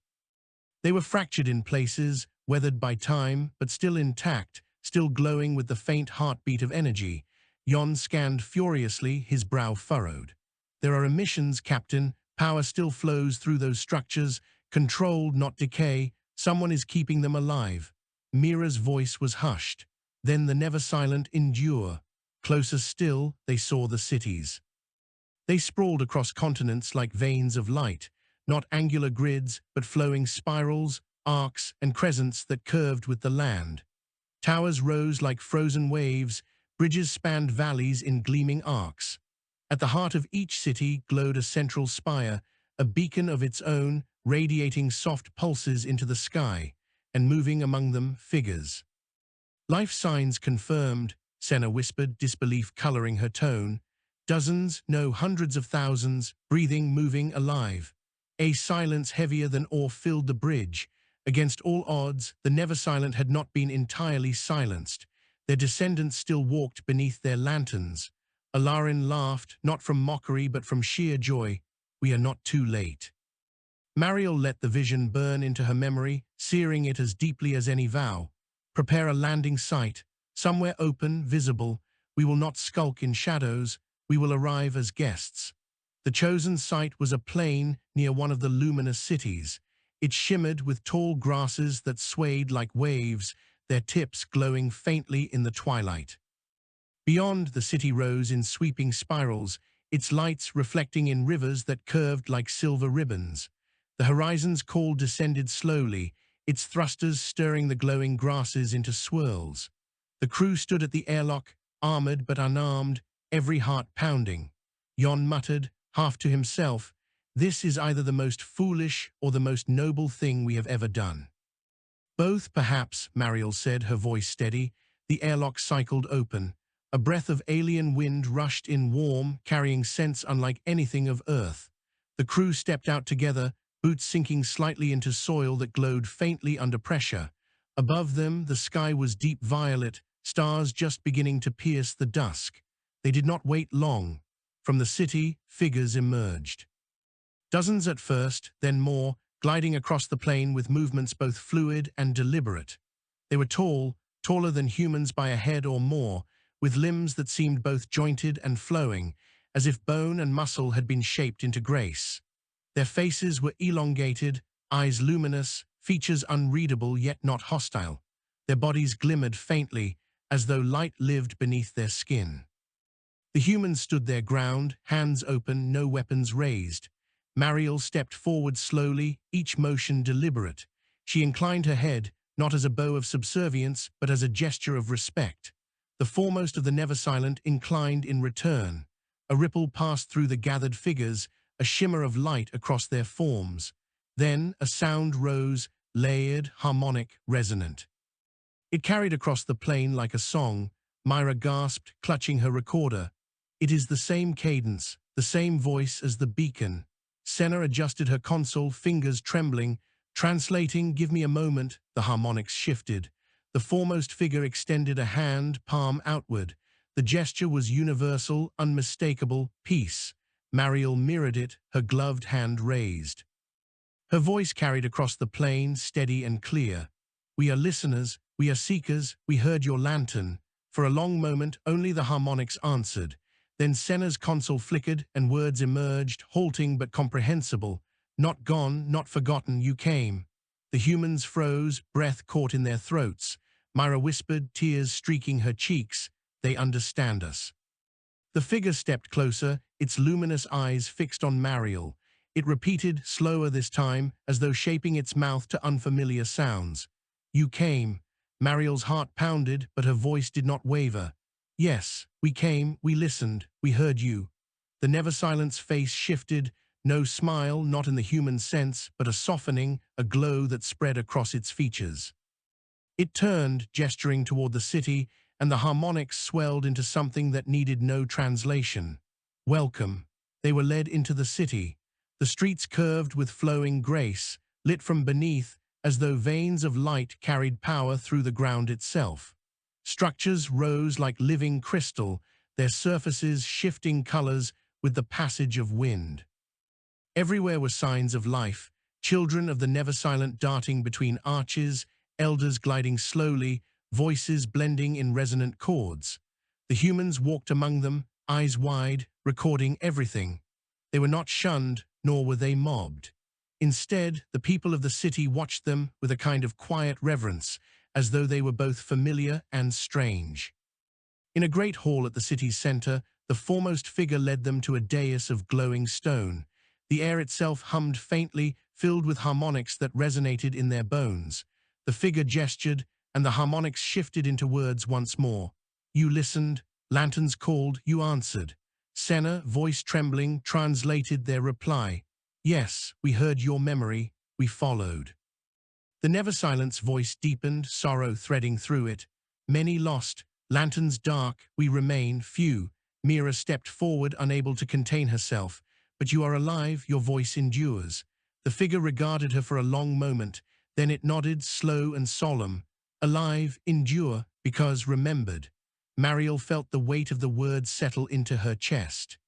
They were fractured in places, weathered by time, but still intact, still glowing with the faint heartbeat of energy. Yon scanned furiously, his brow furrowed. "There are emissions, Captain. Power still flows through those structures, controlled, not decay. Someone is keeping them alive." Mira's voice was hushed. Then the Neversilent endure. Closer still, they saw the cities. They sprawled across continents like veins of light, not angular grids, but flowing spirals, arcs, and crescents that curved with the land. Towers rose like frozen waves, bridges spanned valleys in gleaming arcs. At the heart of each city glowed a central spire, a beacon of its own, radiating soft pulses into the sky, and moving among them figures. "Life signs confirmed," Senna whispered, disbelief coloring her tone. "Dozens, no, hundreds of thousands, breathing, moving, alive." A silence heavier than ore filled the bridge. Against all odds, the Neversilent had not been entirely silenced. Their descendants still walked beneath their lanterns. Alarin laughed, not from mockery but from sheer joy. "We are not too late." Mariel let the vision burn into her memory, searing it as deeply as any vow. "Prepare a landing site, somewhere open, visible. We will not skulk in shadows. We will arrive as guests." The chosen site was a plain near one of the luminous cities. It shimmered with tall grasses that swayed like waves, their tips glowing faintly in the twilight. Beyond, the city rose in sweeping spirals, its lights reflecting in rivers that curved like silver ribbons. The Horizon's Call descended slowly, its thrusters stirring the glowing grasses into swirls. The crew stood at the airlock, armored but unarmed, every heart pounding. Yon muttered, half to himself, This is either the most foolish or the most noble thing we have ever done. Both, perhaps, Mariel said, her voice steady. The airlock cycled open. A breath of alien wind rushed in warm, carrying scents unlike anything of Earth. The crew stepped out together, boots sinking slightly into soil that glowed faintly under pressure. Above them, the sky was deep violet, stars just beginning to pierce the dusk. They did not wait long. From the city, figures emerged. Dozens at first, then more, gliding across the plain with movements both fluid and deliberate. They were tall, taller than humans by a head or more, with limbs that seemed both jointed and flowing, as if bone and muscle had been shaped into grace. Their faces were elongated, eyes luminous, features unreadable yet not hostile. Their bodies glimmered faintly, as though light lived beneath their skin. The humans stood their ground, hands open, no weapons raised. Mariel stepped forward slowly, each motion deliberate. She inclined her head, not as a bow of subservience, but as a gesture of respect. The foremost of the Neversilent inclined in return. A ripple passed through the gathered figures, a shimmer of light across their forms. Then a sound rose, layered, harmonic, resonant. It carried across the plain like a song. Myra gasped, clutching her recorder. It is the same cadence, the same voice as the beacon. Senna adjusted her console, fingers trembling. Translating, "Give me a moment." The harmonics shifted. The foremost figure extended a hand, palm outward. The gesture was universal, unmistakable, peace. Mariel mirrored it, her gloved hand raised. Her voice carried across the plain, steady and clear. "We are listeners, we are seekers, we heard your lantern." For a long moment, only the harmonics answered. Then Senna's console flickered and words emerged, halting but comprehensible. "Not gone, not forgotten, you came." The humans froze, breath caught in their throats. Myra whispered, tears streaking her cheeks, "They understand us." The figure stepped closer, its luminous eyes fixed on Mariel. It repeated, slower this time, as though shaping its mouth to unfamiliar sounds. "You came." Mariel's heart pounded, but her voice did not waver. "Yes, we came, we listened, we heard you." The Neversilent's face shifted, no smile, not in the human sense, but a softening, a glow that spread across its features. It turned, gesturing toward the city, and the harmonics swelled into something that needed no translation. Welcome. They were led into the city. The streets curved with flowing grace, lit from beneath, as though veins of light carried power through the ground itself. Structures rose like living crystal, their surfaces shifting colors with the passage of wind. Everywhere were signs of life, children of the Neversilent darting between arches, elders gliding slowly, voices blending in resonant chords. The humans walked among them, eyes wide, recording everything. They were not shunned, nor were they mobbed. Instead, the people of the city watched them with a kind of quiet reverence, as though they were both familiar and strange. In a great hall at the city's center, the foremost figure led them to a dais of glowing stone. The air itself hummed faintly, filled with harmonics that resonated in their bones. The figure gestured, and the harmonics shifted into words once more. "You listened, lanterns called, you answered." Senna, voice trembling, translated their reply. "Yes, we heard your memory, we followed." The Neversilent's voice deepened, sorrow threading through it. "Many lost, lanterns dark, we remain, few." Mira stepped forward, unable to contain herself. "But you are alive, your voice endures." The figure regarded her for a long moment, then it nodded, slow and solemn. "Alive, endure, because remembered." Mariel felt the weight of the words settle into her chest.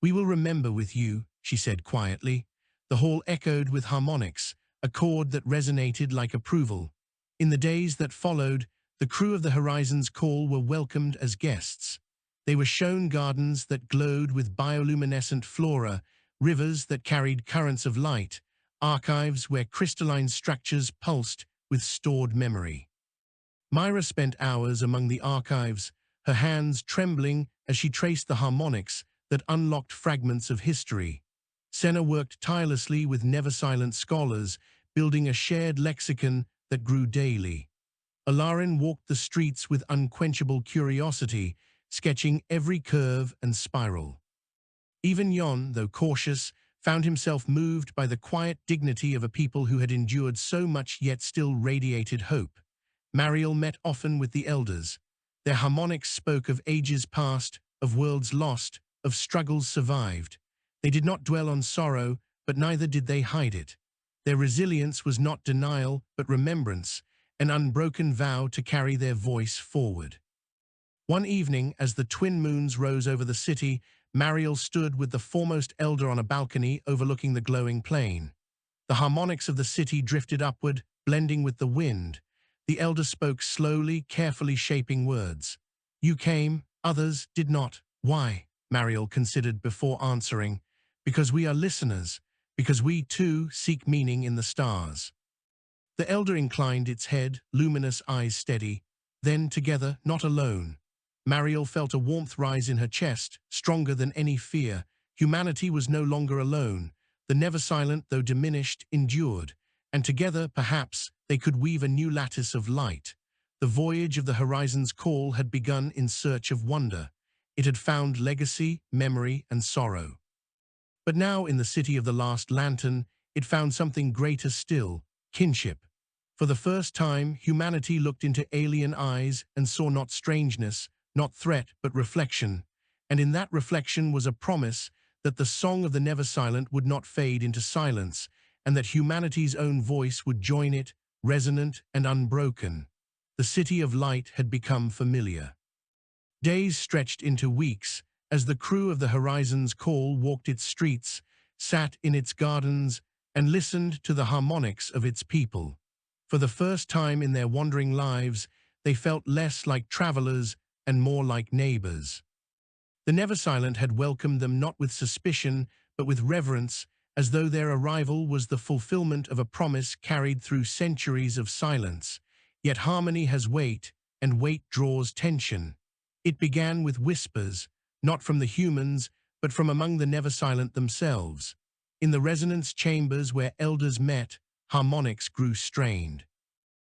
"We will remember with you," she said quietly. The hall echoed with harmonics, a chord that resonated like approval. In the days that followed, the crew of the Horizon's Call were welcomed as guests. They were shown gardens that glowed with bioluminescent flora, rivers that carried currents of light, archives where crystalline structures pulsed with stored memory. Myra spent hours among the archives, her hands trembling as she traced the harmonics that unlocked fragments of history. Senna worked tirelessly with Neversilent scholars, building a shared lexicon that grew daily. Alarin walked the streets with unquenchable curiosity, sketching every curve and spiral. Even Yon, though cautious, found himself moved by the quiet dignity of a people who had endured so much yet still radiated hope. Mariel met often with the elders. Their harmonics spoke of ages past, of worlds lost, of struggles survived. They did not dwell on sorrow, but neither did they hide it. Their resilience was not denial, but remembrance, an unbroken vow to carry their voice forward. One evening, as the twin moons rose over the city, Mariel stood with the foremost elder on a balcony overlooking the glowing plain. The harmonics of the city drifted upward, blending with the wind. The elder spoke slowly, carefully shaping words. "You came, others did not. Why?" Mariel considered before answering. "Because we are listeners, because we too seek meaning in the stars." The elder inclined its head, luminous eyes steady. Then together, not alone. Mariel felt a warmth rise in her chest, stronger than any fear. Humanity was no longer alone. The Neversilent, though diminished, endured. And together, perhaps, they could weave a new lattice of light. The voyage of the horizon's call had begun in search of wonder. It had found legacy, memory, and sorrow. But now, in the city of the last lantern, it found something greater still, kinship. For the first time, humanity looked into alien eyes and saw not strangeness, not threat, but reflection. And in that reflection was a promise that the song of the Neversilent would not fade into silence, and that humanity's own voice would join it, resonant and unbroken. The city of light had become familiar. Days stretched into weeks, as the crew of the Horizon's Call walked its streets, sat in its gardens, and listened to the harmonics of its people. For the first time in their wandering lives, they felt less like travelers and more like neighbors. The Neversilent had welcomed them not with suspicion, but with reverence, as though their arrival was the fulfillment of a promise carried through centuries of silence. Yet harmony has weight, and weight draws tension. It began with whispers, not from the humans, but from among the Neversilent themselves. In the resonance chambers where elders met, harmonics grew strained.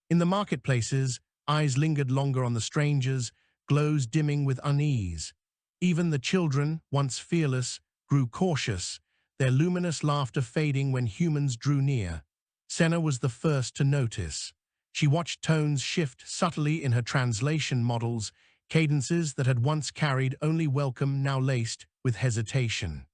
In the marketplaces, eyes lingered longer on the strangers, glows dimming with unease. Even the children, once fearless, grew cautious, their luminous laughter fading when humans drew near. Senna was the first to notice. She watched tones shift subtly in her translation models, cadences that had once carried only welcome now laced with hesitation.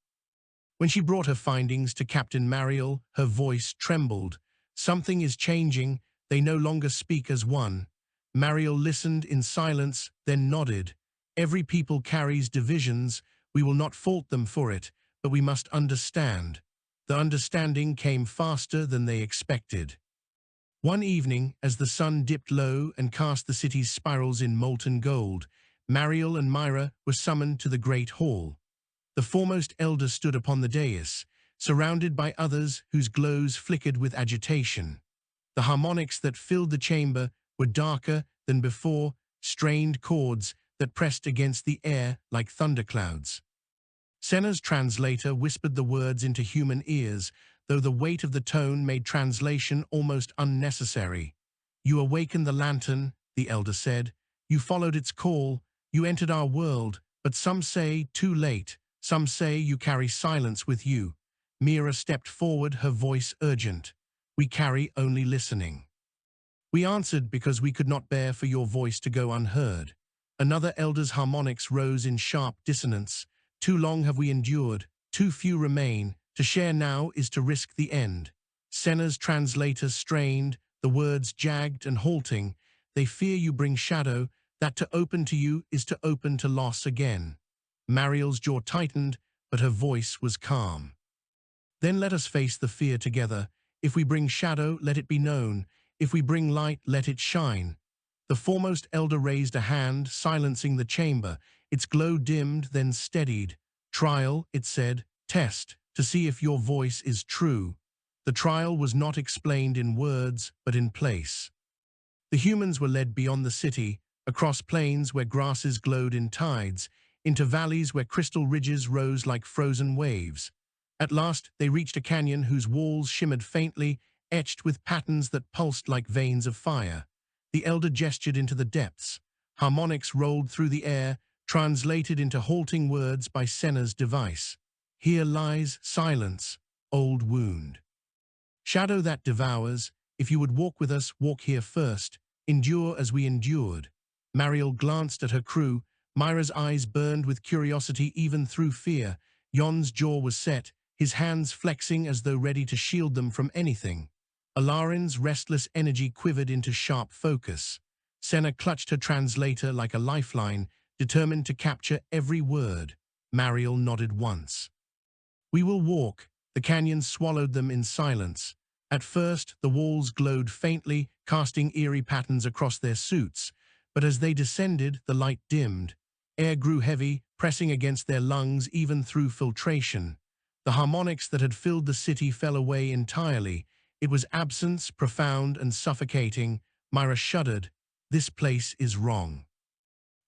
When she brought her findings to Captain Mariel, her voice trembled. "Something is changing, they no longer speak as one." Mariel listened in silence, then nodded. "Every people carries divisions, we will not fault them for it, but we must understand." The understanding came faster than they expected. One evening, as the sun dipped low and cast the city's spirals in molten gold, Mariel and Myra were summoned to the great hall. The foremost elder stood upon the dais, surrounded by others whose glows flickered with agitation. The harmonics that filled the chamber were darker than before, strained chords that pressed against the air like thunderclouds. Senna's translator whispered the words into human ears, though the weight of the tone made translation almost unnecessary. "You awakened the lantern," the elder said. "You followed its call. You entered our world, but some say too late. Some say you carry silence with you." Mira stepped forward, her voice urgent. "We carry only listening." "We answered because we could not bear for your voice to go unheard." Another elder's harmonics rose in sharp dissonance. "Too long have we endured, too few remain. To share now is to risk the end." Senna's translator strained, the words jagged and halting. "They fear you bring shadow, that to open to you is to open to loss again." Mariel's jaw tightened, but her voice was calm. "Then let us face the fear together. If we bring shadow, let it be known. If we bring light, let it shine." The foremost elder raised a hand, silencing the chamber. Its glow dimmed, then steadied. "Trial," it said, "test, to see if your voice is true." The trial was not explained in words, but in place. The humans were led beyond the city, across plains where grasses glowed in tides, into valleys where crystal ridges rose like frozen waves. At last, they reached a canyon whose walls shimmered faintly, etched with patterns that pulsed like veins of fire. The elder gestured into the depths. Harmonics rolled through the air, translated into halting words by Senna's device. Here lies silence, old wound. Shadow that devours, if you would walk with us, walk here first. Endure as we endured. Mariel glanced at her crew. Myra's eyes burned with curiosity even through fear. Yon's jaw was set, his hands flexing as though ready to shield them from anything. Alarin's restless energy quivered into sharp focus. Senna clutched her translator like a lifeline, determined to capture every word. Mariel nodded once. We will walk. The canyon swallowed them in silence. At first, the walls glowed faintly, casting eerie patterns across their suits. But as they descended, the light dimmed. Air grew heavy, pressing against their lungs even through filtration. The harmonics that had filled the city fell away entirely. It was absence, profound and suffocating. Myra shuddered. This place is wrong.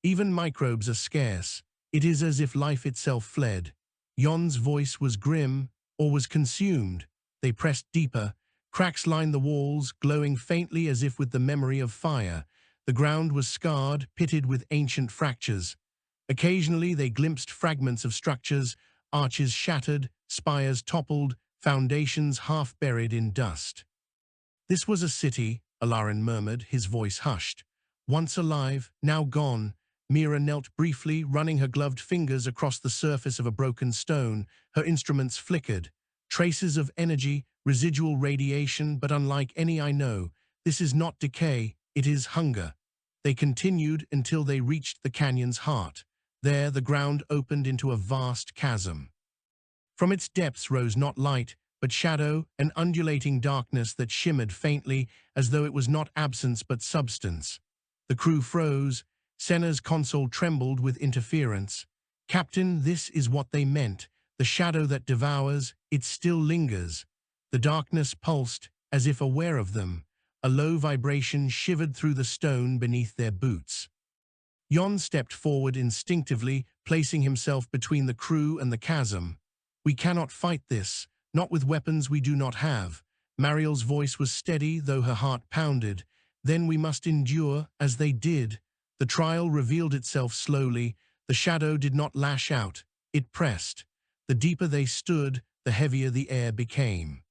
Even microbes are scarce. It is as if life itself fled. Yon's voice was grim, or was consumed. They pressed deeper. Cracks lined the walls, glowing faintly as if with the memory of fire. The ground was scarred, pitted with ancient fractures. Occasionally they glimpsed fragments of structures, arches shattered, spires toppled, foundations half buried in dust. This was a city, Alarin murmured, his voice hushed. Once alive, now gone. Mira knelt briefly, running her gloved fingers across the surface of a broken stone. Her instruments flickered. Traces of energy, residual radiation, but unlike any I know. This is not decay, it is hunger. They continued until they reached the canyon's heart. There, the ground opened into a vast chasm. From its depths rose not light, but shadow, an undulating darkness that shimmered faintly, as though it was not absence but substance. The crew froze. Senna's console trembled with interference. Captain, this is what they meant. The shadow that devours, it still lingers. The darkness pulsed, as if aware of them. A low vibration shivered through the stone beneath their boots. Yon stepped forward instinctively, placing himself between the crew and the chasm. We cannot fight this, not with weapons we do not have. Mariel's voice was steady, though her heart pounded. Then we must endure, as they did. The trial revealed itself slowly. The shadow did not lash out. It pressed. The deeper they stood, the heavier the air became.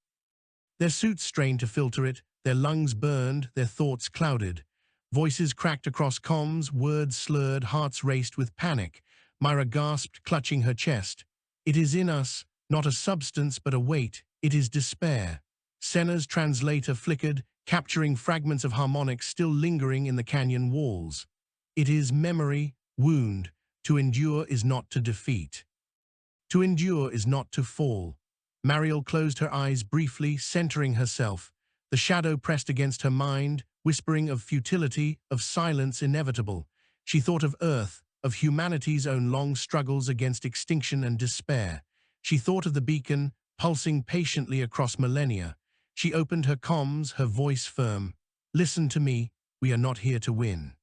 Their suits strained to filter it, their lungs burned, their thoughts clouded. Voices cracked across comms, words slurred, hearts raced with panic. Myra gasped, clutching her chest. It is in us, not a substance but a weight. It is despair. Senna's translator flickered, capturing fragments of harmonics still lingering in the canyon walls. It is memory, wound. To endure is not to defeat. To endure is not to fall. Mariel closed her eyes briefly, centering herself. The shadow pressed against her mind, whispering of futility, of silence inevitable. She thought of Earth, of humanity's own long struggles against extinction and despair. She thought of the beacon, pulsing patiently across millennia. She opened her comms, her voice firm. Listen to me, we are not here to win.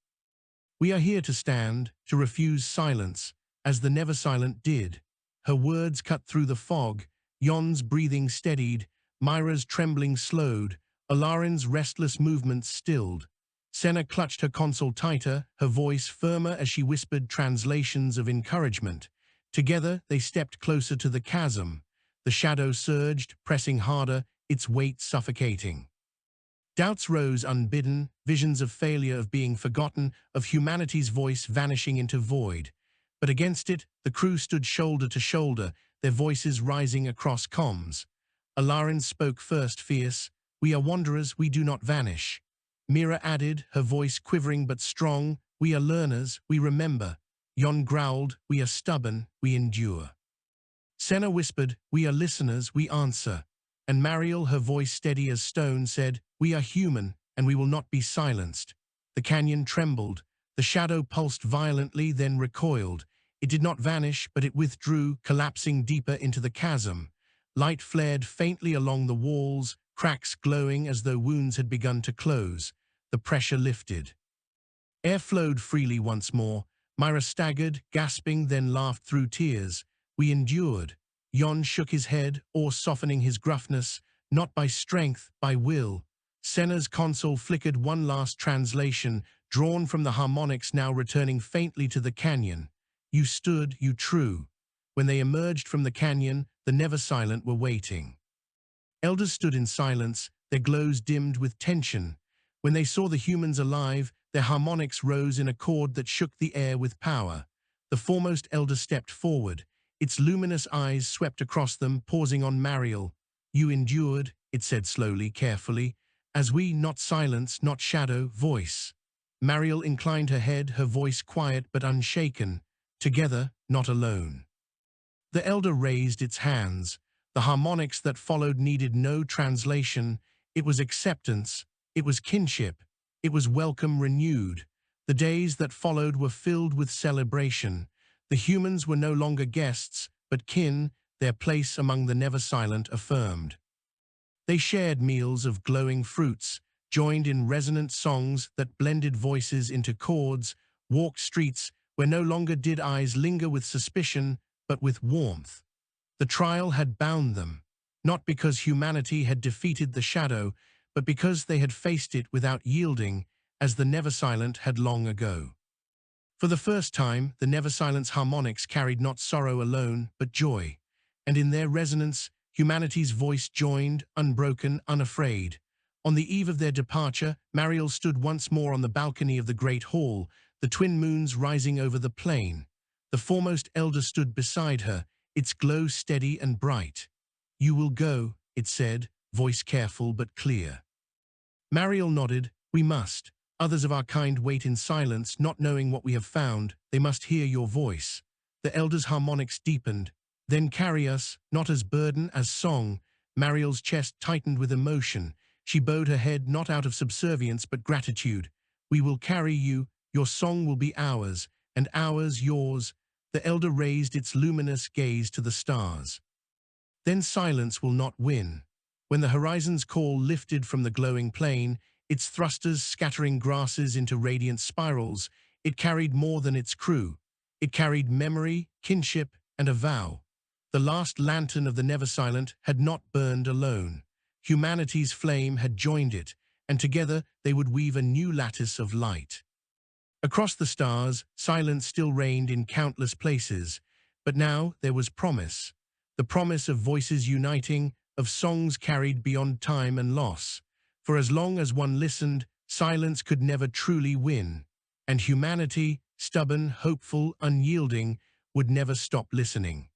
We are here to stand, to refuse silence, as the Neversilent did. Her words cut through the fog. Yon's breathing steadied, Myra's trembling slowed, Alarin's restless movements stilled. Senna clutched her console tighter, her voice firmer as she whispered translations of encouragement. Together, they stepped closer to the chasm. The shadow surged, pressing harder, its weight suffocating. Doubts rose unbidden, visions of failure, of being forgotten, of humanity's voice vanishing into void. But against it, the crew stood shoulder to shoulder, their voices rising across comms. Alarin spoke first, fierce. We are wanderers, we do not vanish. Mira added, her voice quivering but strong. We are learners, we remember. Yon growled, we are stubborn, we endure. Senna whispered, we are listeners, we answer. And Mariel, her voice steady as stone, said, we are human, and we will not be silenced. The canyon trembled. The shadow pulsed violently, then recoiled. It did not vanish, but it withdrew, collapsing deeper into the chasm. Light flared faintly along the walls, cracks glowing as though wounds had begun to close. The pressure lifted. Air flowed freely once more. Myra staggered, gasping, then laughed through tears. We endured. Yon shook his head, awe softening his gruffness, not by strength, by will. Senna's console flickered one last translation, drawn from the harmonics now returning faintly to the canyon. You stood, you true. When they emerged from the canyon, the Neversilent were waiting. Elders stood in silence, their glows dimmed with tension. When they saw the humans alive, their harmonics rose in a chord that shook the air with power. The foremost elder stepped forward. Its luminous eyes swept across them, pausing on Mariel. "You endured," it said slowly, carefully, "as we, not silence, not shadow, voice." Mariel inclined her head, her voice quiet but unshaken. "Together, not alone." The elder raised its hands. The harmonics that followed needed no translation. It was acceptance. It was kinship. It was welcome renewed. The days that followed were filled with celebration. The humans were no longer guests, but kin, their place among the Neversilent affirmed. They shared meals of glowing fruits, joined in resonant songs that blended voices into chords, walked streets where no longer did eyes linger with suspicion, but with warmth. The trial had bound them, not because humanity had defeated the shadow, but because they had faced it without yielding, as the Neversilent had long ago. For the first time, the Neversilent's harmonics carried not sorrow alone, but joy, and in their resonance, humanity's voice joined, unbroken, unafraid. On the eve of their departure, Mariel stood once more on the balcony of the great hall, the twin moons rising over the plain. The foremost elder stood beside her, its glow steady and bright. "You will go," it said, voice careful but clear. Mariel nodded. "We must. Others of our kind wait in silence, not knowing what we have found. They must hear your voice." The elder's harmonics deepened. "Then carry us, not as burden, as song." Mariel's chest tightened with emotion. She bowed her head not out of subservience but gratitude. "We will carry you. Your song will be ours, and ours yours." The elder raised its luminous gaze to the stars. "Then silence will not win." When the horizon's call lifted from the glowing plain, its thrusters scattering grasses into radiant spirals, it carried more than its crew. It carried memory, kinship, and a vow. The last lantern of the Neversilent had not burned alone. Humanity's flame had joined it, and together they would weave a new lattice of light. Across the stars, silence still reigned in countless places, but now there was promise. The promise of voices uniting, of songs carried beyond time and loss. For as long as one listened, silence could never truly win, and humanity, stubborn, hopeful, unyielding, would never stop listening.